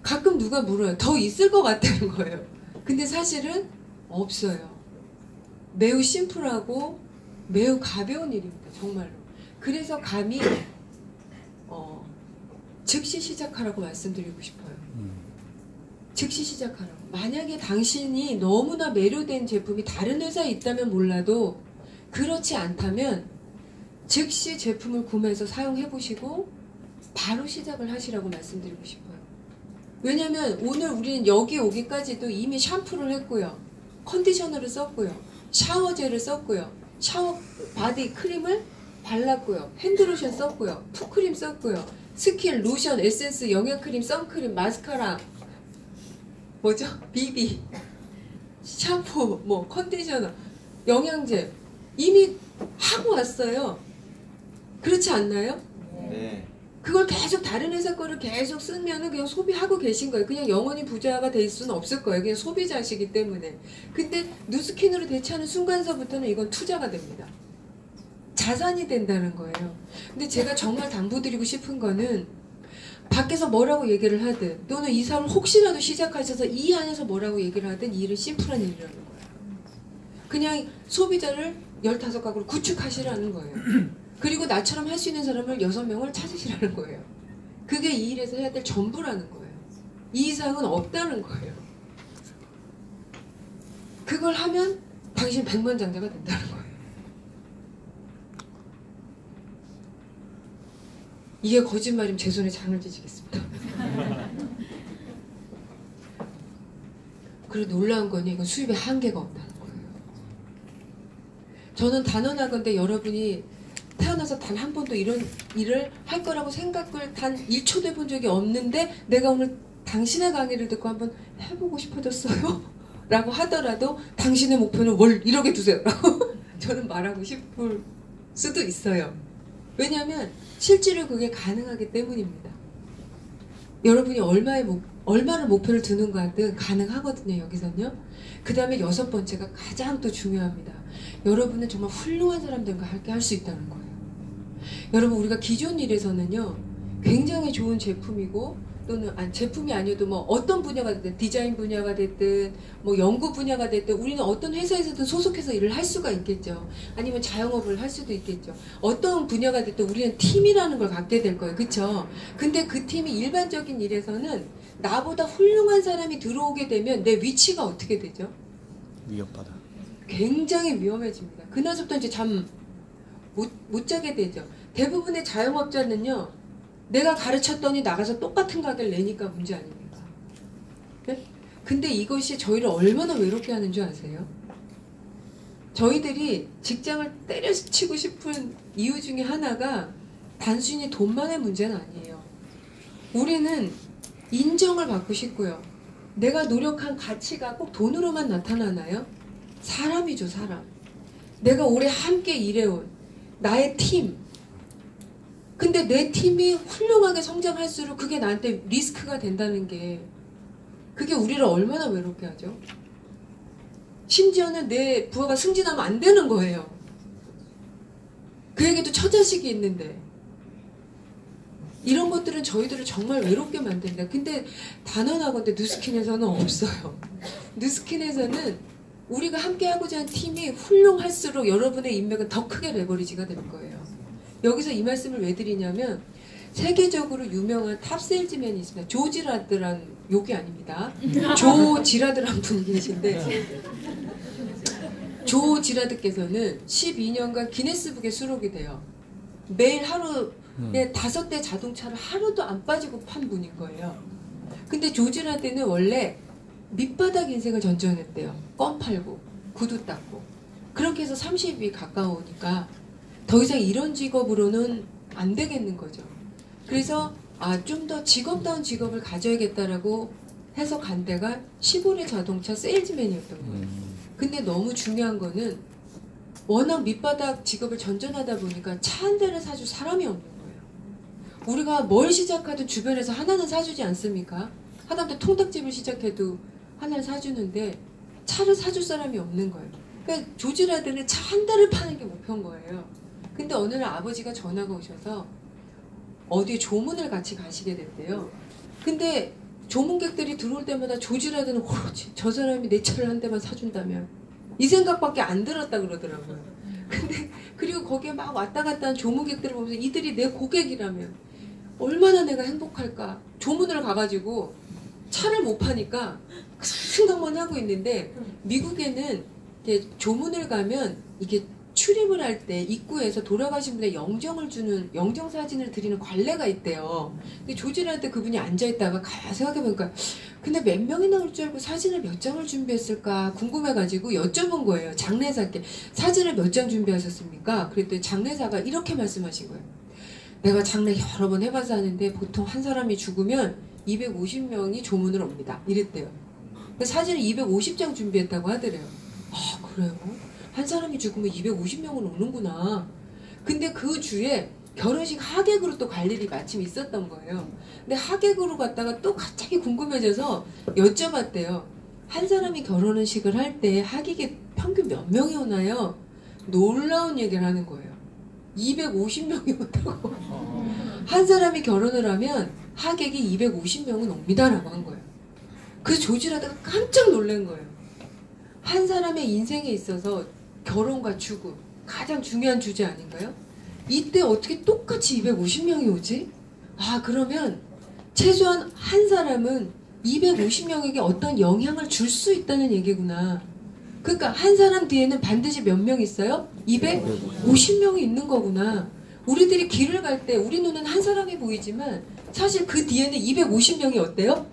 가끔 누가 물어요. 더 있을 것 같다는 거예요. 근데 사실은 없어요. 매우 심플하고 매우 가벼운 일입니다. 정말로. 그래서 감히 즉시 시작하라고 말씀드리고 싶어요. 즉시 시작하라고. 만약에 당신이 너무나 매료된 제품이 다른 회사에 있다면 몰라도 그렇지 않다면 즉시 제품을 구매해서 사용해보시고 바로 시작을 하시라고 말씀드리고 싶어요. 왜냐면 오늘 우리는 여기 오기까지도 이미 샴푸를 했고요. 컨디셔너를 썼고요. 샤워젤을 썼고요. 샤워 바디 크림을 발랐고요. 핸드로션 썼고요. 푸크림 썼고요. 스킨, 로션, 에센스, 영양크림, 선크림, 마스카라 뭐죠? 비비, 샴푸, 뭐 컨디셔너, 영양제 이미 하고 왔어요. 그렇지 않나요? 네. 그걸 계속 다른 회사 거를 계속 쓰면은 그냥 소비하고 계신 거예요. 그냥 영원히 부자가 될 수는 없을 거예요. 그냥 소비자시기 때문에. 근데 누스킨으로 대체하는 순간서부터는 이건 투자가 됩니다. 자산이 된다는 거예요. 근데 제가 정말 당부드리고 싶은 거는 밖에서 뭐라고 얘기를 하든 또는 이 사업을 혹시라도 시작하셔서 이 안에서 뭐라고 얘기를 하든 이 일은 심플한 일이라는 거예요. 그냥 소비자를 15가구를 구축하시라는 거예요. 그리고 나처럼 할 수 있는 사람을 6명을 찾으시라는 거예요. 그게 이 일에서 해야 될 전부라는 거예요. 이 이상은 없다는 거예요. 그걸 하면 당신 백만장자가 된다는 거예요. 이게 거짓말이면 제 손에 장을 찢겠습니다. 그리고 놀라운 거는 이건 수입에 한계가 없다는 거예요. 저는 단언하건대 여러분이 태어나서 단 한 번도 이런 일을 할 거라고 생각을 단 1초도 해본 적이 없는데 내가 오늘 당신의 강의를 듣고 한번 해보고 싶어졌어요 라고 하더라도 당신의 목표는 월 1억에 두세요 라고 저는 말하고 싶을 수도 있어요. 왜냐하면 실제로 그게 가능하기 때문입니다. 여러분이 얼마를 목표를 두는가든 가능하거든요. 여기서는요. 그 다음에 6번째가 가장 또 중요합니다. 여러분은 정말 훌륭한 사람들과 함께 할 수 있다는 거예요. 여러분 우리가 기존 일에서는요. 굉장히 좋은 제품이고 또는 제품이 아니어도 뭐 어떤 분야가 됐든 디자인 분야가 됐든 뭐 연구 분야가 됐든 우리는 어떤 회사에서든 소속해서 일을 할 수가 있겠죠. 아니면 자영업을 할 수도 있겠죠. 어떤 분야가 됐든 우리는 팀이라는 걸 갖게 될 거예요. 그쵸? 근데 그 팀이 일반적인 일에서는 나보다 훌륭한 사람이 들어오게 되면 내 위치가 어떻게 되죠? 위협받아. 굉장히 위험해집니다. 그날부터 이제 잠 못 자게 되죠. 대부분의 자영업자는요. 내가 가르쳤더니 나가서 똑같은 가게를 내니까 문제 아닙니까? 네? 근데 이것이 저희를 얼마나 외롭게 하는 줄 아세요? 저희들이 직장을 때려치고 싶은 이유 중에 하나가 단순히 돈만의 문제는 아니에요. 우리는 인정을 받고 싶고요. 내가 노력한 가치가 꼭 돈으로만 나타나나요? 사람이죠, 사람. 내가 오래 함께 일해온 나의 팀. 근데 내 팀이 훌륭하게 성장할수록 그게 나한테 리스크가 된다는 게 그게 우리를 얼마나 외롭게 하죠? 심지어는 내 부하가 승진하면 안 되는 거예요. 그에게도 처자식이 있는데 이런 것들은 저희들을 정말 외롭게 만든다. 근데 단언하건대 누스킨에서는 없어요. 누스킨에서는 우리가 함께하고자 하는 팀이 훌륭할수록 여러분의 인맥은 더 크게 레버리지가 될 거예요. 여기서 이 말씀을 왜 드리냐면 세계적으로 유명한 탑 세일즈맨이 있습니다. 조 지라드란 욕이 아닙니다. 조 지라드란 분이 계신데 조 지라드께서는 12년간 기네스북에 수록이 돼요. 매일 하루에 5대 자동차를 하루도 안 빠지고 판 분인 거예요. 근데 조 지라드는 원래 밑바닥 인생을 전전했대요. 껌 팔고 구두 닦고 그렇게 해서 30이 가까우니까 더 이상 이런 직업으로는 안 되겠는 거죠. 그래서 좀 더 직업다운 직업을 가져야겠다라고 해서 간 데가 시보레 자동차 세일즈맨이었던 거예요. 근데 너무 중요한 거는 워낙 밑바닥 직업을 전전하다 보니까 차 한 대를 사줄 사람이 없는 거예요. 우리가 뭘 시작하든 주변에서 하나는 사주지 않습니까? 하다못해 통닭집을 시작해도 하나를 사주는데 차를 사줄 사람이 없는 거예요. 그러니까 조지라드는 차 한 대를 파는 게 목표인 거예요. 근데 어느 날 아버지가 전화가 오셔서 어디에 조문을 같이 가시게 됐대요. 근데 조문객들이 들어올 때마다 조지라드는 그렇지 저 사람이 내 차를 한 대만 사준다면 이 생각밖에 안 들었다 그러더라고요. 근데 그리고 거기에 막 왔다 갔다 한 조문객들을 보면서 이들이 내 고객이라면 얼마나 내가 행복할까. 조문을 가가지고 차를 못 파니까 그 생각만 하고 있는데 미국에는 이게 조문을 가면 이게 출입을 할 때 입구에서 돌아가신 분의 영정을 주는 영정 사진을 드리는 관례가 있대요. 근데 조지랄 때 그분이 앉아있다가 생각해보니까 근데 몇 명이 나올 줄 알고 사진을 몇 장을 준비했을까 궁금해가지고 여쭤본 거예요. 장례사께 사진을 몇 장 준비하셨습니까? 그랬더니 장례사가 이렇게 말씀하신 거예요. 내가 장례 여러 번 해봐서 하는데 보통 한 사람이 죽으면 250명이 조문을 옵니다. 이랬대요. 사진을 250장 준비했다고 하더래요. 아 그래요? 한 사람이 죽으면 250명은 오는구나. 근데 그 주에 결혼식 하객으로 또 갈 일이 마침 있었던 거예요. 근데 하객으로 갔다가 또 갑자기 궁금해져서 여쭤봤대요. 한 사람이 결혼식을 할 때 하객이 평균 몇 명이 오나요? 놀라운 얘기를 하는 거예요. 250명이 온다고. 한 사람이 결혼을 하면 하객이 250명은 옵니다라고 한 거예요. 그래서 조지라다가 깜짝 놀란 거예요. 한 사람의 인생에 있어서 결혼과 죽음 가장 중요한 주제 아닌가요? 이때 어떻게 똑같이 250명이 오지? 그러면 최소한 한 사람은 250명에게 어떤 영향을 줄 수 있다는 얘기구나. 그러니까 한 사람 뒤에는 반드시 몇 명 있어요? 250명이 있는 거구나. 우리들이 길을 갈 때 우리 눈은 한 사람이 보이지만 사실 그 뒤에는 250명이 어때요?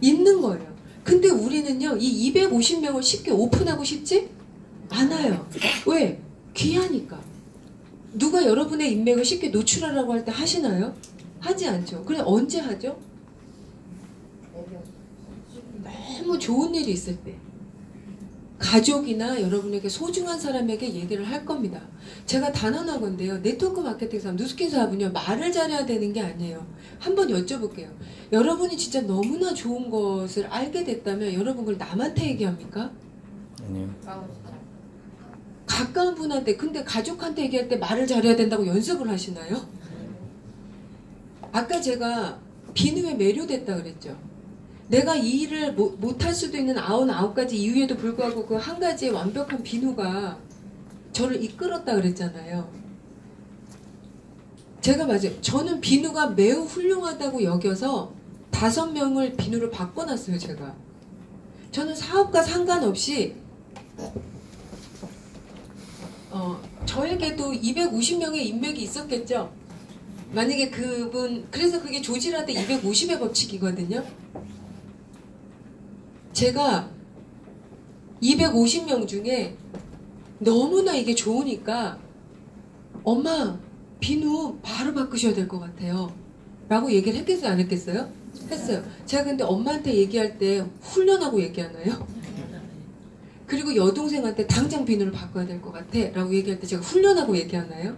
있는 거예요. 근데 우리는요, 이 250명을 쉽게 오픈하고 싶지 않아요. 왜? 귀하니까. 누가 여러분의 인맥을 쉽게 노출하라고 할 때 하시나요? 하지 않죠. 그래 언제 하죠? 너무 좋은 일이 있을 때. 가족이나 여러분에게 소중한 사람에게 얘기를 할 겁니다. 제가 단언하건데요. 네트워크 마케팅 사업, 누스킨 사업은요. 말을 잘해야 되는 게 아니에요. 한번 여쭤볼게요. 여러분이 진짜 너무나 좋은 것을 알게 됐다면 여러분 그걸 남한테 얘기합니까? 아니요. 가까운 분한테, 근데 가족한테 얘기할 때 말을 잘해야 된다고 연습을 하시나요? 아까 제가 비누에 매료됐다 그랬죠. 내가 이 일을 못할 수도 있는 99가지 이유에도 불구하고 그 한 가지의 완벽한 비누가 저를 이끌었다 그랬잖아요. 제가 맞아요. 저는 비누가 매우 훌륭하다고 여겨서 5명을 비누를 바꿔놨어요, 제가. 저는 사업과 상관없이 저에게도 250명의 인맥이 있었겠죠. 만약에 그분, 그래서 그게 조지라드 250의 법칙이거든요. 제가 250명 중에 너무나 이게 좋으니까 엄마 비누 바로 바꾸셔야 될 것 같아요 라고 얘기를 했겠어요 안 했겠어요? 했어요. 제가 근데 엄마한테 얘기할 때 훈련하고 얘기하나요? 그리고 여동생한테 당장 비누를 바꿔야 될 것 같아 라고 얘기할 때 제가 훈련하고 얘기하나요?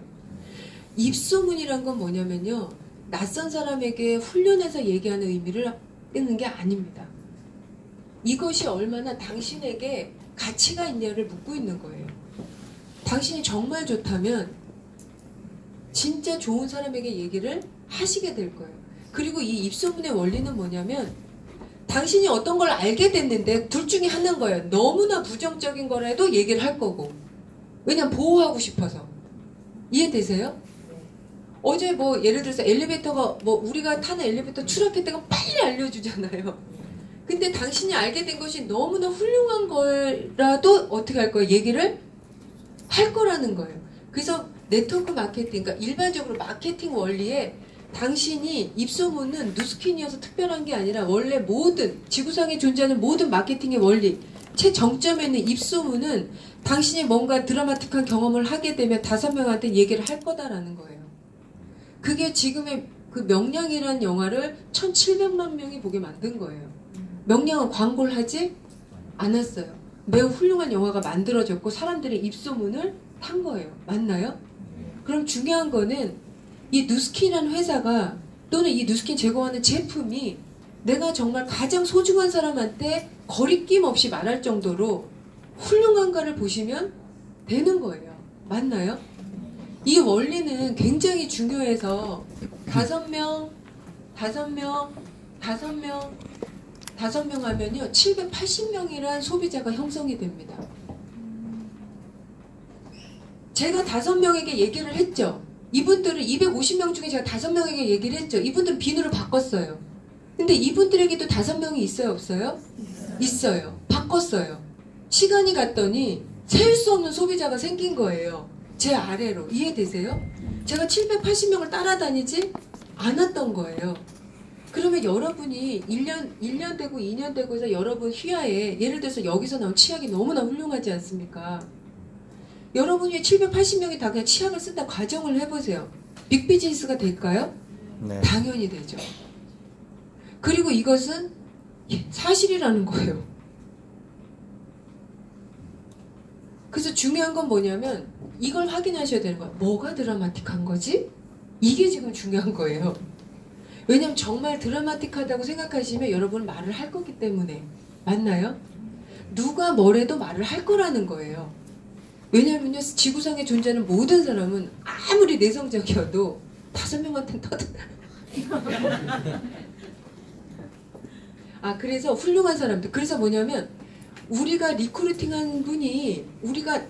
입소문이란 건 뭐냐면요, 낯선 사람에게 훈련해서 얘기하는 의미를 끄는 게 아닙니다. 이것이 얼마나 당신에게 가치가 있냐를 묻고 있는 거예요. 당신이 정말 좋다면 진짜 좋은 사람에게 얘기를 하시게 될 거예요. 그리고 이 입소문의 원리는 뭐냐면 당신이 어떤 걸 알게 됐는데 둘 중에 하나인 거예요. 너무나 부정적인 거라도 얘기를 할 거고, 왜냐면 보호하고 싶어서. 이해되세요? 어제 뭐 예를 들어서 엘리베이터가 뭐 우리가 타는 엘리베이터 추락했다가 빨리 알려주잖아요. 근데 당신이 알게 된 것이 너무나 훌륭한 거라도 어떻게 할 거예요? 얘기를 할 거라는 거예요. 그래서 네트워크 마케팅, 그러니까 일반적으로 마케팅 원리에 당신이 입소문은 누스킨이어서 특별한 게 아니라 원래 모든 지구상에 존재하는 모든 마케팅의 원리, 최정점에 있는 입소문은 당신이 뭔가 드라마틱한 경험을 하게 되면 5명한테 얘기를 할 거다라는 거예요. 그게 지금의 그 명량이라는 영화를 1700만 명이 보게 만든 거예요. 명량은 광고를 하지 않았어요. 매우 훌륭한 영화가 만들어졌고 사람들의 입소문을 탄 거예요. 맞나요? 그럼 중요한 거는 이 누스킨이라는 회사가 또는 이 누스킨 제공하는 제품이 내가 정말 가장 소중한 사람한테 거리낌 없이 말할 정도로 훌륭한가를 보시면 되는 거예요. 맞나요? 이 원리는 굉장히 중요해서 5명 하면요 780명이란 소비자가 형성이 됩니다. 제가 5명에게 얘기를 했죠. 이분들은 250명 중에 제가 5명에게 얘기를 했죠. 이분들은 비누를 바꿨어요. 근데 이분들에게도 5명이 있어요, 없어요? 있어요. 바꿨어요. 시간이 갔더니 셀 수 없는 소비자가 생긴 거예요. 제 아래로. 이해되세요? 제가 780명을 따라다니지 않았던 거예요. 그러면 여러분이 1년 되고 2년 되고 해서 여러분 휘하에 예를 들어서 여기서 나온 치약이 너무나 훌륭하지 않습니까? 여러분이 780명이 다 그냥 치약을 쓴다 가정을 해보세요. 빅비즈니스가 될까요? 네. 당연히 되죠. 그리고 이것은 사실이라는 거예요. 그래서 중요한 건 뭐냐면 이걸 확인하셔야 되는 거예요. 뭐가 드라마틱한 거지? 이게 지금 중요한 거예요. 왜냐면 정말 드라마틱하다고 생각하시면 여러분은 말을 할 거기 때문에. 맞나요? 누가 뭐래도 말을 할 거라는 거예요. 왜냐면요 지구상에 존재하는 모든 사람은 아무리 내성적이어도 5명한테는 그래서 훌륭한 사람들, 그래서 뭐냐면 우리가 리크루팅한 분이 우리가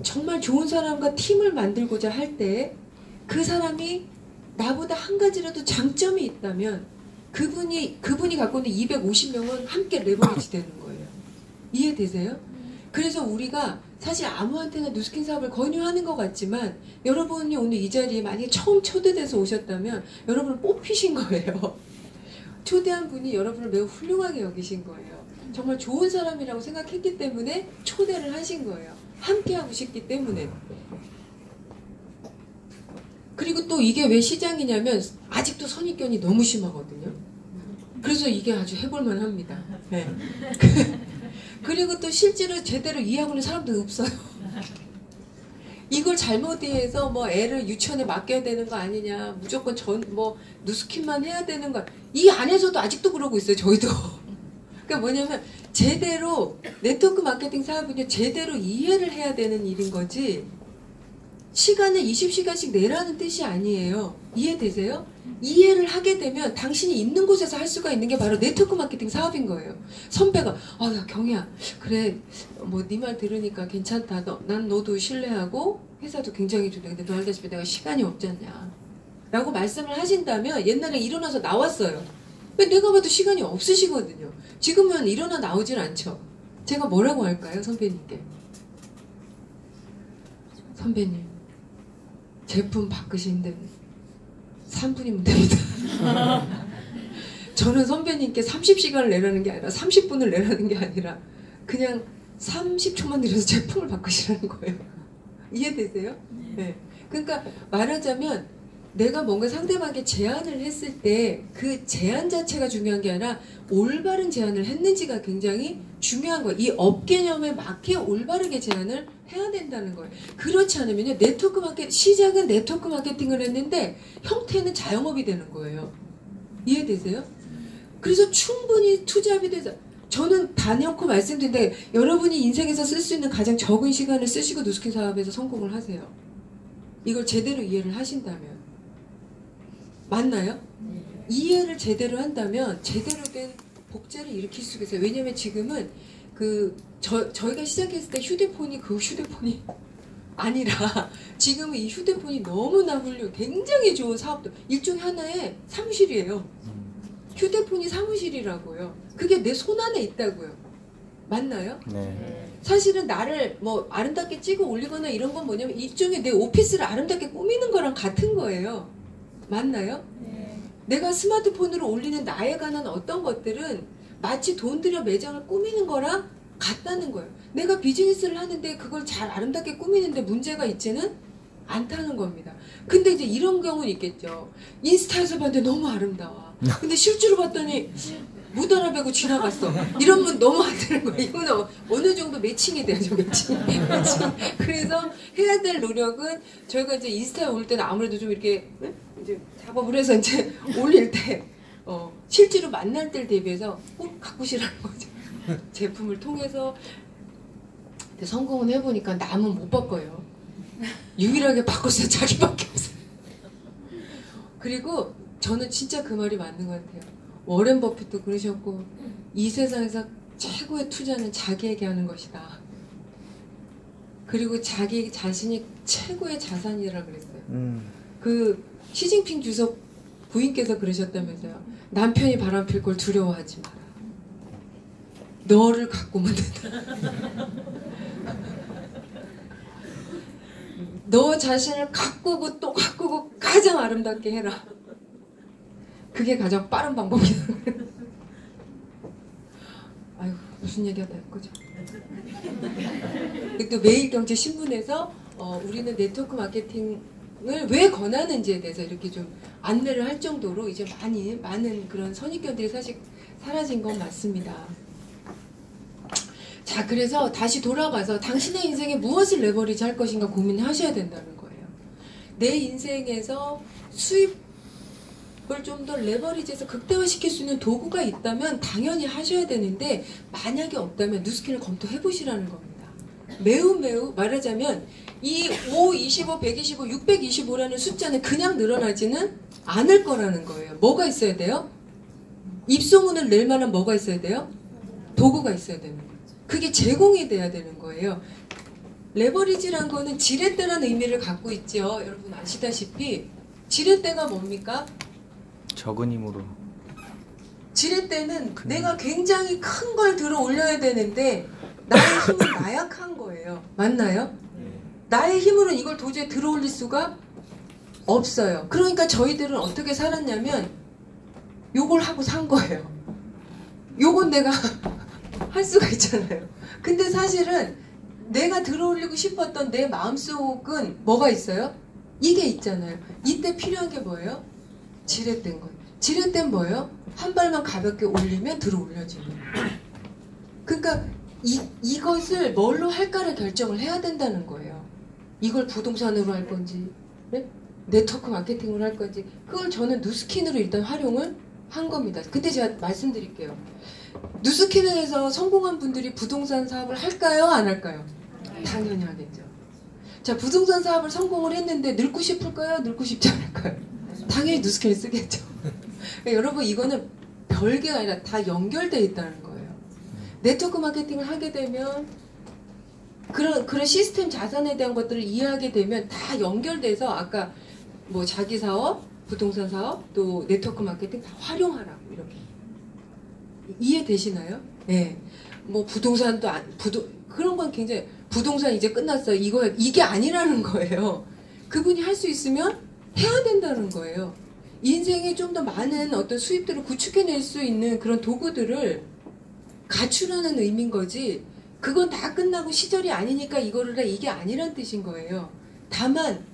정말 좋은 사람과 팀을 만들고자 할 때 그 사람이 나보다 한 가지라도 장점이 있다면 그분이 갖고 있는 250명은 함께 레버리지 되는 거예요. 이해되세요? 그래서 우리가 사실 아무한테나 누스킨 사업을 권유하는 것 같지만 여러분이 오늘 이 자리에 만약에 처음 초대돼서 오셨다면 여러분은 뽑히신 거예요. 초대한 분이 여러분을 매우 훌륭하게 여기신 거예요. 정말 좋은 사람이라고 생각했기 때문에 초대를 하신 거예요. 함께하고 싶기 때문에. 그리고 또 이게 왜 시장이냐면 아직도 선입견이 너무 심하거든요. 그래서 이게 아주 해볼만 합니다. 네. 그리고 또 실제로 제대로 이해하고 있는 사람도 없어요. 이걸 잘못 이해해서 뭐 애를 유치원에 맡겨야 되는 거 아니냐, 무조건 누스킨만 해야 되는 거, 이 안에서도 아직도 그러고 있어요. 저희도. 그러니까 뭐냐면 제대로 네트워크 마케팅 사업은요, 제대로 이해를 해야 되는 일인 거지 시간을 20시간씩 내라는 뜻이 아니에요. 이해되세요? 이해를 하게 되면 당신이 있는 곳에서 할 수가 있는 게 바로 네트워크 마케팅 사업인 거예요. 선배가 야 경희야, 그래 뭐 네 말 들으니까 괜찮다. 난 너도 신뢰하고 회사도 굉장히 좋다. 근데 너 알다시피 내가 시간이 없지 않냐 라고 말씀을 하신다면 옛날에 일어나서 나왔어요. 왜 내가 봐도 시간이 없으시거든요. 지금은 일어나 나오질 않죠. 제가 뭐라고 할까요? 선배님께. 선배님, 제품 바꾸시는데 3분이면 됩니다. 저는 선배님께 30시간을 내라는 게 아니라 30분을 내라는 게 아니라 그냥 30초만 들여서 제품을 바꾸시라는 거예요. 이해되세요? 네. 그러니까 말하자면 내가 뭔가 상대방에게 제안을 했을 때 그 제안 자체가 중요한 게 아니라 올바른 제안을 했는지가 굉장히 중요한 거예요. 이 업 개념에 맞게 올바르게 제안을 해야 된다는 거예요. 그렇지 않으면요, 시작은 네트워크 마케팅을 했는데 형태는 자영업이 되는 거예요. 이해되세요? 그래서 충분히 투자비 돼서 저는 단연코 말씀드리는데 여러분이 인생에서 쓸 수 있는 가장 적은 시간을 쓰시고 누스킨 사업에서 성공을 하세요. 이걸 제대로 이해를 하신다면. 맞나요? 이해를 제대로 한다면 제대로 된 복제를 일으킬 수가 있어요. 왜냐면 지금은 저희가 시작했을 때 휴대폰이 아니라 지금은 이 휴대폰이 너무나 굉장히 좋은 사업도 일종의 하나의 사무실이에요. 휴대폰이 사무실이라고요. 그게 내 손 안에 있다고요. 맞나요? 네. 사실은 나를 뭐 아름답게 찍어 올리거나 이런 건 뭐냐면 일종의 내 오피스를 아름답게 꾸미는 거랑 같은 거예요. 맞나요? 네. 내가 스마트폰으로 올리는 나에 관한 어떤 것들은 마치 돈 들여 매장을 꾸미는 거랑 같다는 거예요. 내가 비즈니스를 하는데 그걸 잘 아름답게 꾸미는데 문제가 있지는 않다는 겁니다. 근데 이제 이런 경우는 있겠죠. 인스타에서 봤는데 너무 아름다워. 근데 실제로 봤더니 못 알아보고 지나갔어. 이러면 너무 안 되는 거예요. 이거는 어느 정도 매칭이 돼야죠, 매칭. 그래서 해야 될 노력은 저희가 이제 인스타에 올 때는 아무래도 좀 이렇게 이제 작업을 해서 이제 올릴 때 실제로 만날 때를 대비해서 꼭 가꾸시라는 거죠. 제품을 통해서 성공은 해보니까 남은 못 바꿔요. 유일하게 바꿨어요. 자기밖에 없어요. 그리고 저는 진짜 그 말이 맞는 것 같아요. 워렌 버핏도 그러셨고 이 세상에서 최고의 투자는 자기에게 하는 것이다. 그리고 자기 자신이 최고의 자산이라 그랬어요. 그 시진핑 주석 부인께서 그러셨다면서요. 남편이 바람필 걸 두려워하지 마라. 너를 가꾸면 된다. 너 자신을 가꾸고 또 가꾸고 가장 아름답게 해라. 그게 가장 빠른 방법이다. 아이고, 무슨 얘기하다 거죠? 또 매일경제신문에서 우리는 네트워크 마케팅을 왜 권하는지에 대해서 이렇게 좀 안내를 할 정도로 이제 많은 그런 선입견들이 사실 사라진 건 맞습니다. 자, 그래서 다시 돌아가서 당신의 인생에 무엇을 레버리지 할 것인가 고민하셔야 된다는 거예요. 내 인생에서 수입을 좀 더 레버리지해서 극대화시킬 수 있는 도구가 있다면 당연히 하셔야 되는데 만약에 없다면 누스킨을 검토해 보시라는 겁니다. 매우 말하자면 이 5, 25, 125, 625라는 숫자는 그냥 늘어나지는 않을 거라는 거예요. 뭐가 있어야 돼요? 입소문을 낼 만한 뭐가 있어야 돼요? 도구가 있어야 되는 거예요. 그게 제공이 돼야 되는 거예요. 레버리지란 거는 지렛대라는 의미를 갖고 있죠. 여러분 아시다시피 지렛대가 뭡니까? 적은 힘으로. 지렛대는 내가 굉장히 큰 걸 들어 올려야 되는데 나의 힘은 나약한 거예요. 맞나요? 나의 힘으로는 이걸 도저히 들어올릴 수가 없어요. 그러니까 저희들은 어떻게 살았냐면 요걸 하고 산 거예요. 요건 내가 할 수가 있잖아요. 근데 사실은 내가 들어올리고 싶었던 내 마음속은 뭐가 있어요? 이게 있잖아요. 이때 필요한 게 뭐예요? 지렛대인 거예요. 지렛대는 뭐예요? 한 발만 가볍게 올리면 들어올려지는 거예요. 그러니까 이것을 뭘로 할까를 결정을 해야 된다는 거예요. 이걸 부동산으로 할 건지, 네? 네트워크 마케팅으로 할 건지, 그걸 저는 누스킨으로 일단 활용을 한 겁니다. 근데 제가 말씀드릴게요. 누스킨에서 성공한 분들이 부동산 사업을 할까요? 안 할까요? 당연히 하겠죠. 자, 부동산 사업을 성공을 했는데 늙고 싶을까요? 늙고 싶지 않을까요? 당연히 누스킨을 쓰겠죠. 그러니까 여러분, 이거는 별개가 아니라 다 연결되어 있다는 거예요. 네트워크 마케팅을 하게 되면 그런 시스템 자산에 대한 것들을 이해하게 되면 다 연결돼서 아까 뭐 자기 사업, 부동산 사업, 또 네트워크 마케팅 다 활용하라고 이렇게 이해되시나요? 네. 뭐 부동산도 그런 건 굉장히 부동산 이제 끝났어. 이게 아니라는 거예요. 그분이 할 수 있으면 해야 된다는 거예요. 인생에 좀 더 많은 어떤 수입들을 구축해낼 수 있는 그런 도구들을 갖추라는 의미인 거지. 그건 다 끝나고 시절이 아니니까 이거를 해. 이게 아니란 뜻인 거예요. 다만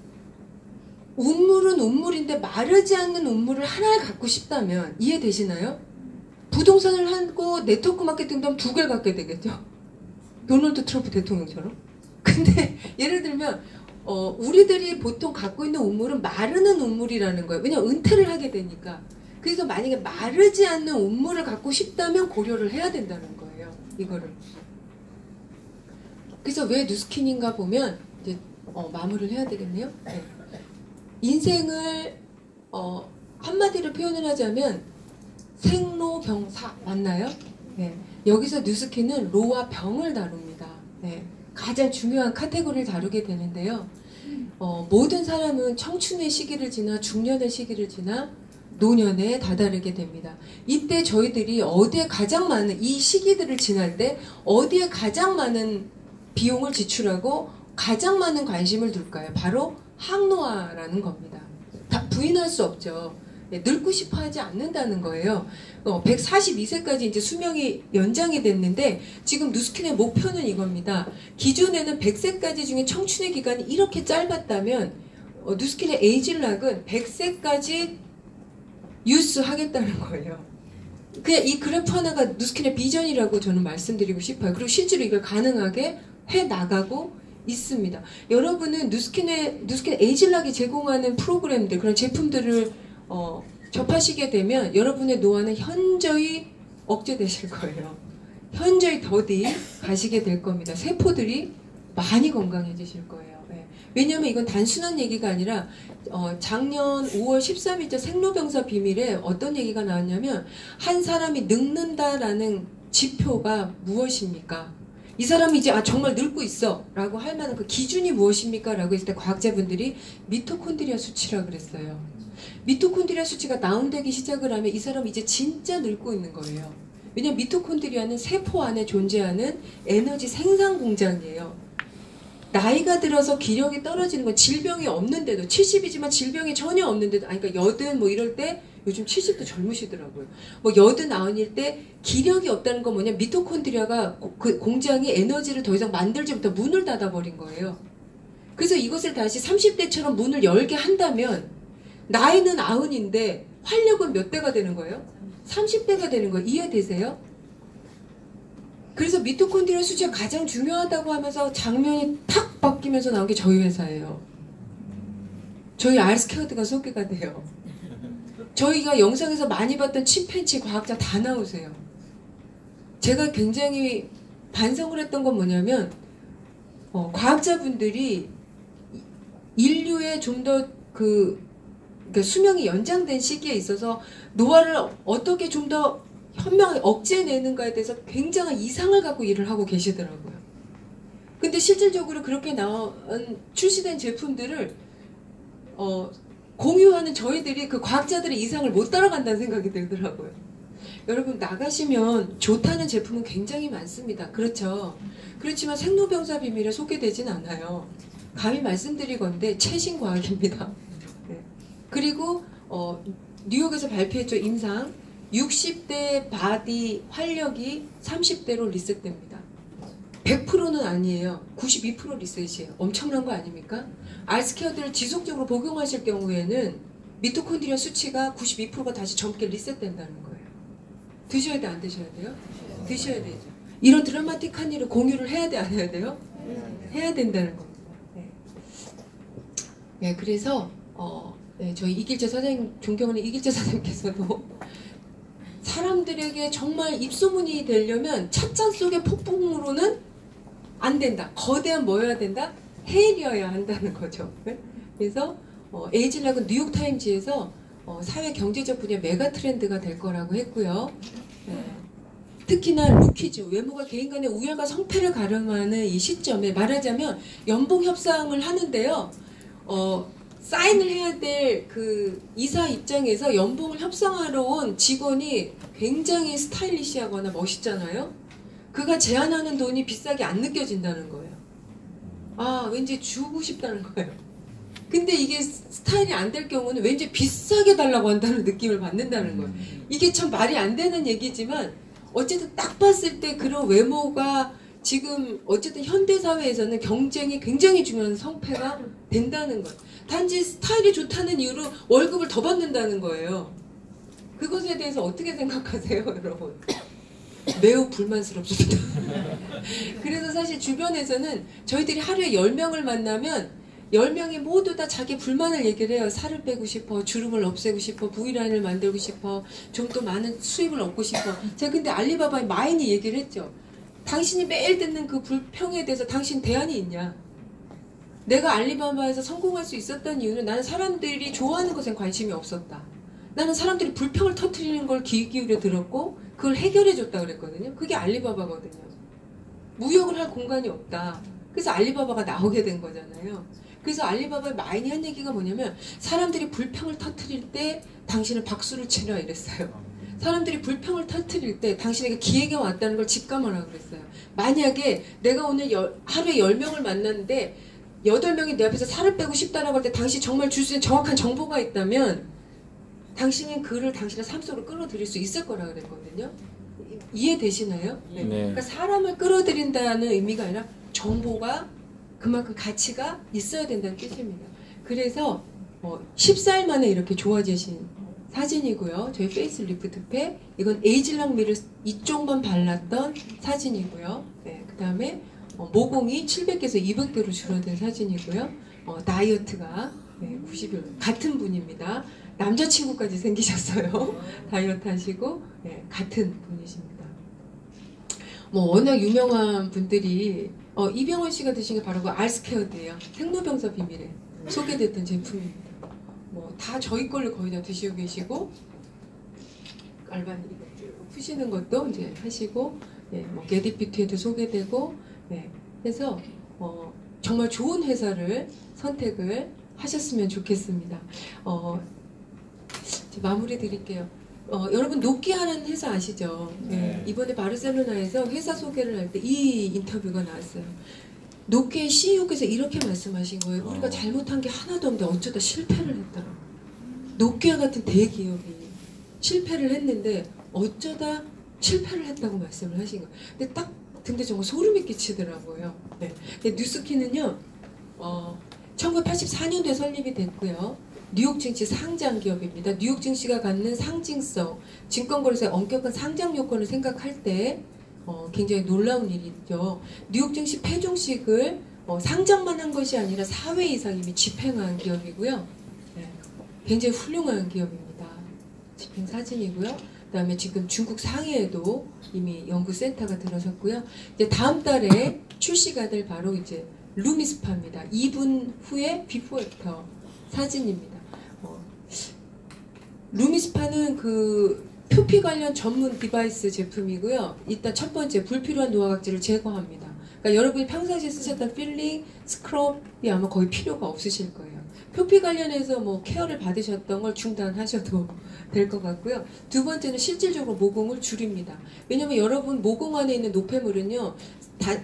운물은 운물인데 마르지 않는 운물을 하나를 갖고 싶다면 이해되시나요? 부동산을 하고 네트워크 마케팅도 하면 2개를 갖게 되겠죠. 도널드 트럼프 대통령처럼. 근데 예를 들면 우리들이 보통 갖고 있는 운물은 마르는 운물이라는 거예요. 왜냐면 은퇴를 하게 되니까. 그래서 만약에 마르지 않는 운물을 갖고 싶다면 고려를 해야 된다는 거예요. 이거를. 그래서 왜 누스킨인가 보면 이제 마무리를 해야 되겠네요. 네. 인생을 한마디로 표현을 하자면 생로병사 맞나요? 네. 여기서 누스킨은 로와 병을 다룹니다. 네. 가장 중요한 카테고리를 다루게 되는데요. 모든 사람은 청춘의 시기를 지나 중년의 시기를 지나 노년에 다다르게 됩니다. 이때 저희들이 어디에 가장 많은 이 시기들을 지날 때 어디에 가장 많은 비용을 지출하고 가장 많은 관심을 둘까요? 바로 항노화라는 겁니다. 다 부인할 수 없죠. 늙고 싶어 하지 않는다는 거예요. 142세까지 이제 수명이 연장이 됐는데 지금 누스킨의 목표는 이겁니다. 기존에는 100세까지 중에 청춘의 기간이 이렇게 짧았다면 누스킨의 에이징락은 100세까지 유스하겠다는 거예요. 그냥 이 그래프 하나가 누스킨의 비전이라고 저는 말씀드리고 싶어요. 그리고 실제로 이걸 가능하게 해나가고 있습니다. 여러분은 누스킨 에이징락이 제공하는 프로그램들, 그런 제품들을 접하시게 되면 여러분의 노화는 현저히 억제되실 거예요. 현저히 더디 가시게 될 겁니다. 세포들이 많이 건강해지실 거예요. 네. 왜냐하면 이건 단순한 얘기가 아니라 작년 5월 13일자 생로병사 비밀에 어떤 얘기가 나왔냐면 한 사람이 늙는다라는 지표가 무엇입니까? 이 사람이 이제 정말 늙고 있어 라고 할 만한 그 기준이 무엇입니까? 라고 했을 때 과학자분들이 미토콘드리아 수치라고 그랬어요. 미토콘드리아 수치가 다운되기 시작을 하면 이 사람이 이제 진짜 늙고 있는 거예요. 왜냐하면 미토콘드리아는 세포 안에 존재하는 에너지 생산 공장이에요. 나이가 들어서 기력이 떨어지는 건 질병이 없는데도 70이지만 질병이 전혀 없는데도 그러니까 80 뭐 이럴 때 요즘 70도 젊으시더라고요. 뭐 80, 90일 때 기력이 없다는 건 뭐냐 미토콘드리아가 그 공장이 에너지를 더 이상 만들지 못해 문을 닫아버린 거예요. 그래서 이것을 다시 30대처럼 문을 열게 한다면 나이는 90인데 활력은 몇 대가 되는 거예요? 30대가 되는 거예요. 이해되세요? 그래서 미토콘드리아 수치가 가장 중요하다고 하면서 장면이 탁 바뀌면서 나온 게 저희 회사예요. 저희 알스케어드가 소개가 돼요. 저희가 영상에서 많이 봤던 침팬지 과학자 다 나오세요. 제가 굉장히 반성을 했던 건 뭐냐면 과학자분들이 인류의 좀 더 그러니까 수명이 연장된 시기에 있어서 노화를 어떻게 좀 더 현명하게 억제해내는가에 대해서 굉장한 이상을 갖고 일을 하고 계시더라고요. 근데 실질적으로 그렇게 출시된 제품들을 공유하는 저희들이 그 과학자들의 이상을 못 따라간다는 생각이 들더라고요. 여러분 나가시면 좋다는 제품은 굉장히 많습니다. 그렇죠? 그렇지만 생로병사 비밀에 소개되진 않아요. 감히 말씀드리건대 최신 과학입니다. 네. 그리고 뉴욕에서 발표했죠. 임상 60대 바디 활력이 30대로 리셋됩니다. 100%는 아니에요. 92% 리셋이에요. 엄청난 거 아닙니까? 알스케어들을 지속적으로 복용하실 경우에는 미토콘드리아 수치가 92%가 다시 젊게 리셋된다는 거예요. 드셔야 돼, 안 드셔야 돼요? 드셔야 되죠. 이런 드라마틱한 일을 공유를 해야 돼, 안 해야 돼요? 해야 된다는 겁니다. 네. 네, 그래서 네, 저희 이길재 사장님, 존경하는 이길재 사장님께서도 사람들에게 정말 입소문이 되려면 찻잔 속의 폭풍으로는 안 된다. 거대한 뭐여야 된다? 해일이어야 한다는 거죠. 네? 그래서 에이즐락은 뉴욕타임즈에서 사회 경제적 분야 메가 트렌드가 될 거라고 했고요. 네. 특히나 루키즈, 외모가 개인 간의 우열과 성패를 가름하는 이 시점에 말하자면 연봉 협상을 하는데요. 사인을 해야 될 그 이사 입장에서 연봉을 협상하러 온 직원이 굉장히 스타일리시하거나 멋있잖아요. 그가 제안하는 돈이 비싸게 안 느껴진다는 거예요. 아, 왠지 주고 싶다는 거예요. 근데 이게 스타일이 안 될 경우는 왠지 비싸게 달라고 한다는 느낌을 받는다는 거예요. 이게 참 말이 안 되는 얘기지만 어쨌든 딱 봤을 때 그런 외모가 지금 어쨌든 현대사회에서는 경쟁이 굉장히 중요한 성패가 된다는 거예요. 단지 스타일이 좋다는 이유로 월급을 더 받는다는 거예요. 그것에 대해서 어떻게 생각하세요, 여러분? 매우 불만스럽습니다. 그래서 사실 주변에서는 저희들이 하루에 10명을 만나면 10명이 모두 다 자기 불만을 얘기를 해요. 살을 빼고 싶어, 주름을 없애고 싶어, V라인을 만들고 싶어, 좀 더 많은 수입을 얻고 싶어. 제가 근데 알리바바의 마인이 얘기를 했죠. 당신이 매일 듣는 그 불평에 대해서 당신 대안이 있냐? 내가 알리바바에서 성공할 수 있었던 이유는 나는 사람들이 좋아하는 것엔 관심이 없었다. 나는 사람들이 불평을 터뜨리는 걸 귀 기울여 들었고 그걸 해결해 줬다 그랬거든요. 그게 알리바바거든요. 무역을 할 공간이 없다. 그래서 알리바바가 나오게 된 거잖아요. 그래서 알리바바의 마인이 한 얘기가 뭐냐면 사람들이 불평을 터뜨릴 때 당신은 박수를 치라 이랬어요. 사람들이 불평을 터뜨릴 때 당신에게 기회가 왔다는 걸 직감하라고 그랬어요. 만약에 내가 오늘 하루에 10명을 만났는데 8명이 내 앞에서 살을 빼고 싶다라고 할 때 당신이 정말 줄 수 있는 정확한 정보가 있다면 당신은 그를 당신의 삶 속으로 끌어들일 수 있을 거라 그랬거든요. 이해되시나요? 네. 그러니까 사람을 끌어들인다는 의미가 아니라 정보가 그만큼 가치가 있어야 된다는 뜻입니다. 그래서 14일 만에 이렇게 좋아지신 사진이고요. 저희 페이스 리프트팩, 이건 에이즐락 미를 이쪽만 발랐던 사진이고요. 네, 그 다음에 모공이 700개에서 200개로 줄어든 사진이고요. 다이어트가 90일 같은 분입니다. 남자친구까지 생기셨어요. 다이어트 하시고 같은 분이십니다. 워낙 유명한 분들이 이병헌 씨가 드신 게 바로 그 알스케어드예요. 생로병사 비밀에 소개됐던 제품입니다. 다 저희 걸로 거의 다 드시고 계시고 알바니 푸시는 것도 이제 하시고 게디뷰티에도 소개되고 그래서 정말 좋은 회사를 선택을 하셨으면 좋겠습니다. 마무리 드릴게요. 여러분 노키아라는 회사 아시죠? 네. 이번에 바르셀로나에서 회사 소개를 할 때 이 인터뷰가 나왔어요. 노키아의 CEO께서 이렇게 말씀하신 거예요. 우리가 잘못한 게 하나도 없는데 어쩌다 실패를 했다고. 노키아 같은 대기업이 실패를 했는데 어쩌다 실패를 했다고 말씀을 하신 거예요. 근데 딱 근데 정말 소름이 끼치더라고요. 네. 근데 뉴스키는요. 1984년도에 설립이 됐고요. 뉴욕 증시 상장 기업입니다. 뉴욕 증시가 갖는 상징성, 증권거래소의 엄격한 상장 요건을 생각할 때 굉장히 놀라운 일이죠. 뉴욕 증시 폐종식을 상장만 한 것이 아니라 4회 이상 이미 집행한 기업이고요. 네, 굉장히 훌륭한 기업입니다. 집행 사진이고요. 그다음에 지금 중국 상해에도 이미 연구센터가 들어섰고요. 이제 다음 달에 출시가 될 바로 이제 루미스파입니다. 2분 후에 비포 애프터 사진입니다. 루미스파는 그 표피 관련 전문 디바이스 제품이고요. 일단 첫 번째 불필요한 노화각질을 제거합니다. 그러니까 여러분이 평상시에 쓰셨던 필링, 스크럽이 아마 거의 필요가 없으실 거예요. 표피 관련해서 뭐 케어를 받으셨던 걸 중단하셔도 될 것 같고요. 두 번째는 실질적으로 모공을 줄입니다. 왜냐면 여러분 모공 안에 있는 노폐물은요,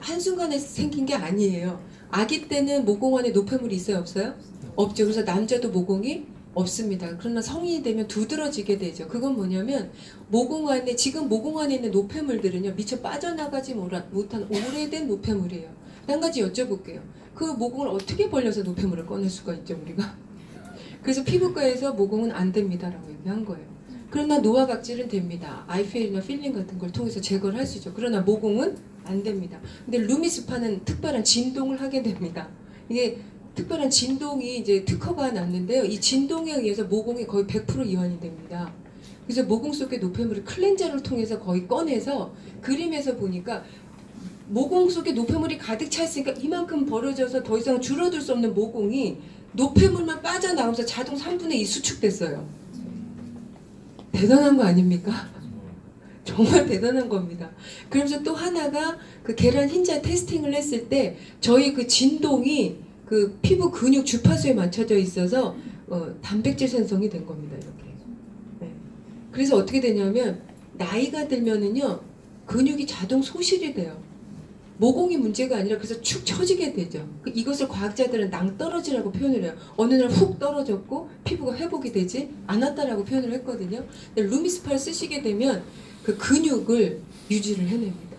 한순간에 생긴 게 아니에요. 아기 때는 모공 안에 노폐물이 있어요, 없어요? 없죠. 그래서 남자도 모공이 없습니다. 그러나 성인이 되면 두드러지게 되죠. 그건 뭐냐면 지금 모공 안에 있는 노폐물들은요, 미처 빠져나가지 못한 오래된 노폐물이에요. 한 가지 여쭤볼게요. 그 모공을 어떻게 벌려서 노폐물을 꺼낼 수가 있죠, 우리가? 그래서 피부과에서 모공은 안 됩니다라고 얘기한 거예요. 그러나 노화각질은 됩니다. 아이페일이나 필링 같은 걸 통해서 제거를 할 수 있죠. 그러나 모공은 안 됩니다. 근데 루미스파는 특별한 진동을 하게 됩니다. 이게 특별한 진동이 이제 특허가 났는데요. 이 진동에 의해서 모공이 거의 100% 이완이 됩니다. 그래서 모공 속의 노폐물을 클렌저를 통해서 거의 꺼내서 그림에서 보니까 모공 속에 노폐물이 가득 차 있으니까 이만큼 벌어져서 더 이상 줄어들 수 없는 모공이 노폐물만 빠져나오면서 자동 3분의 2 수축됐어요. 대단한 거 아닙니까? 정말 대단한 겁니다. 그러면서 또 하나가 그 계란 흰자 테스팅을 했을 때 저희 그 진동이 그 피부 근육 주파수에 맞춰져 있어서 단백질 생성이 된 겁니다. 이렇게. 네. 그래서 어떻게 되냐면 나이가 들면은요, 근육이 자동 소실이 돼요. 모공이 문제가 아니라 그래서 축 처지게 되죠. 이것을 과학자들은 낭떠러지라고 표현을 해요. 어느 날 훅 떨어졌고 피부가 회복이 되지 않았다라고 표현을 했거든요. 근데 루미스파를 쓰시게 되면 그 근육을 유지를 해냅니다.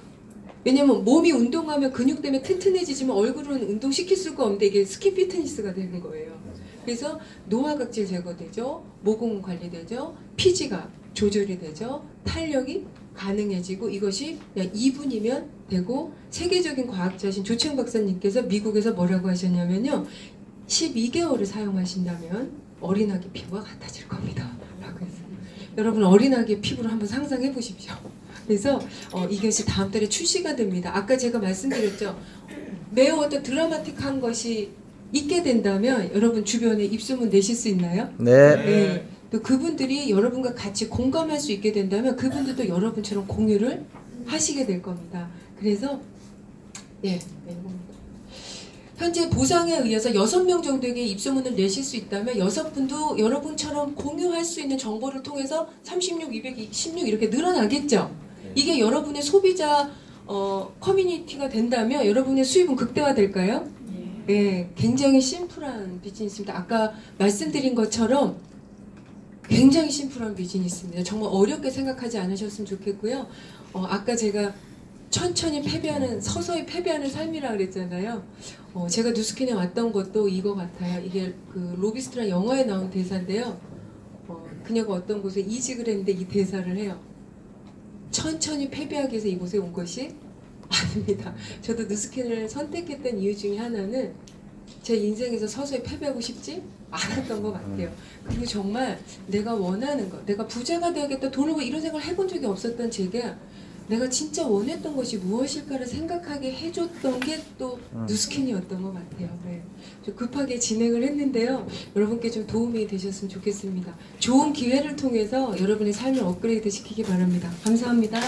왜냐면 몸이 운동하면 근육 때문에 튼튼해지지만 얼굴은 운동시킬 수가 없는데 이게 스킨 피트니스가 되는 거예요. 그래서 노화각질 제거되죠. 모공 관리되죠. 피지가 조절이 되죠. 탄력이 가능해지고 이것이 그냥 2분이면 되고, 세계적인 과학자신 조채영 박사님께서 미국에서 뭐라고 하셨냐면요, 12개월을 사용하신다면 어린아기 피부가 같아질 겁니다 라고 했어요. 여러분 어린아기의 피부를 한번 상상해 보십시오. 그래서 이것이 다음 달에 출시가 됩니다. 아까 제가 말씀드렸죠, 매우 어떤 드라마틱한 것이 있게 된다면 여러분 주변에 입소문 내실 수 있나요? 네. 네. 또 그분들이 여러분과 같이 공감할 수 있게 된다면 그분들도 여러분처럼 공유를 하시게 될 겁니다. 그래서 현재 보상에 의해서 6명 정도에게 입소문을 내실 수 있다면 6분도 여러분처럼 공유할 수 있는 정보를 통해서 36, 216 이렇게 늘어나겠죠. 이게 여러분의 소비자 커뮤니티가 된다면 여러분의 수입은 극대화될까요? 네, 굉장히 심플한 비즈니스입니다. 아까 말씀드린 것처럼 굉장히 심플한 비즈니스입니다. 정말 어렵게 생각하지 않으셨으면 좋겠고요. 아까 제가 천천히 패배하는, 서서히 패배하는 삶이라 그랬잖아요. 제가 누스킨에 왔던 것도 이거 같아요. 이게 그 로비스트라 영화에 나온 대사인데요. 그녀가 어떤 곳에 이직을 했는데 이 대사를 해요. 천천히 패배하기 위해서 이곳에 온 것이 아닙니다. 저도 누스킨을 선택했던 이유 중에 하나는 제 인생에서 서서히 패배하고 싶지 않았던 것 같아요. 그리고 정말 내가 원하는 것, 내가 부자가 되야겠다, 돈을 벌 이런 생각을 해본 적이 없었던 제가 내가 진짜 원했던 것이 무엇일까를 생각하게 해줬던 게 또 누스킨이었던 것 같아요. 네. 좀 급하게 진행을 했는데요. 여러분께 좀 도움이 되셨으면 좋겠습니다. 좋은 기회를 통해서 여러분의 삶을 업그레이드 시키기 바랍니다. 감사합니다.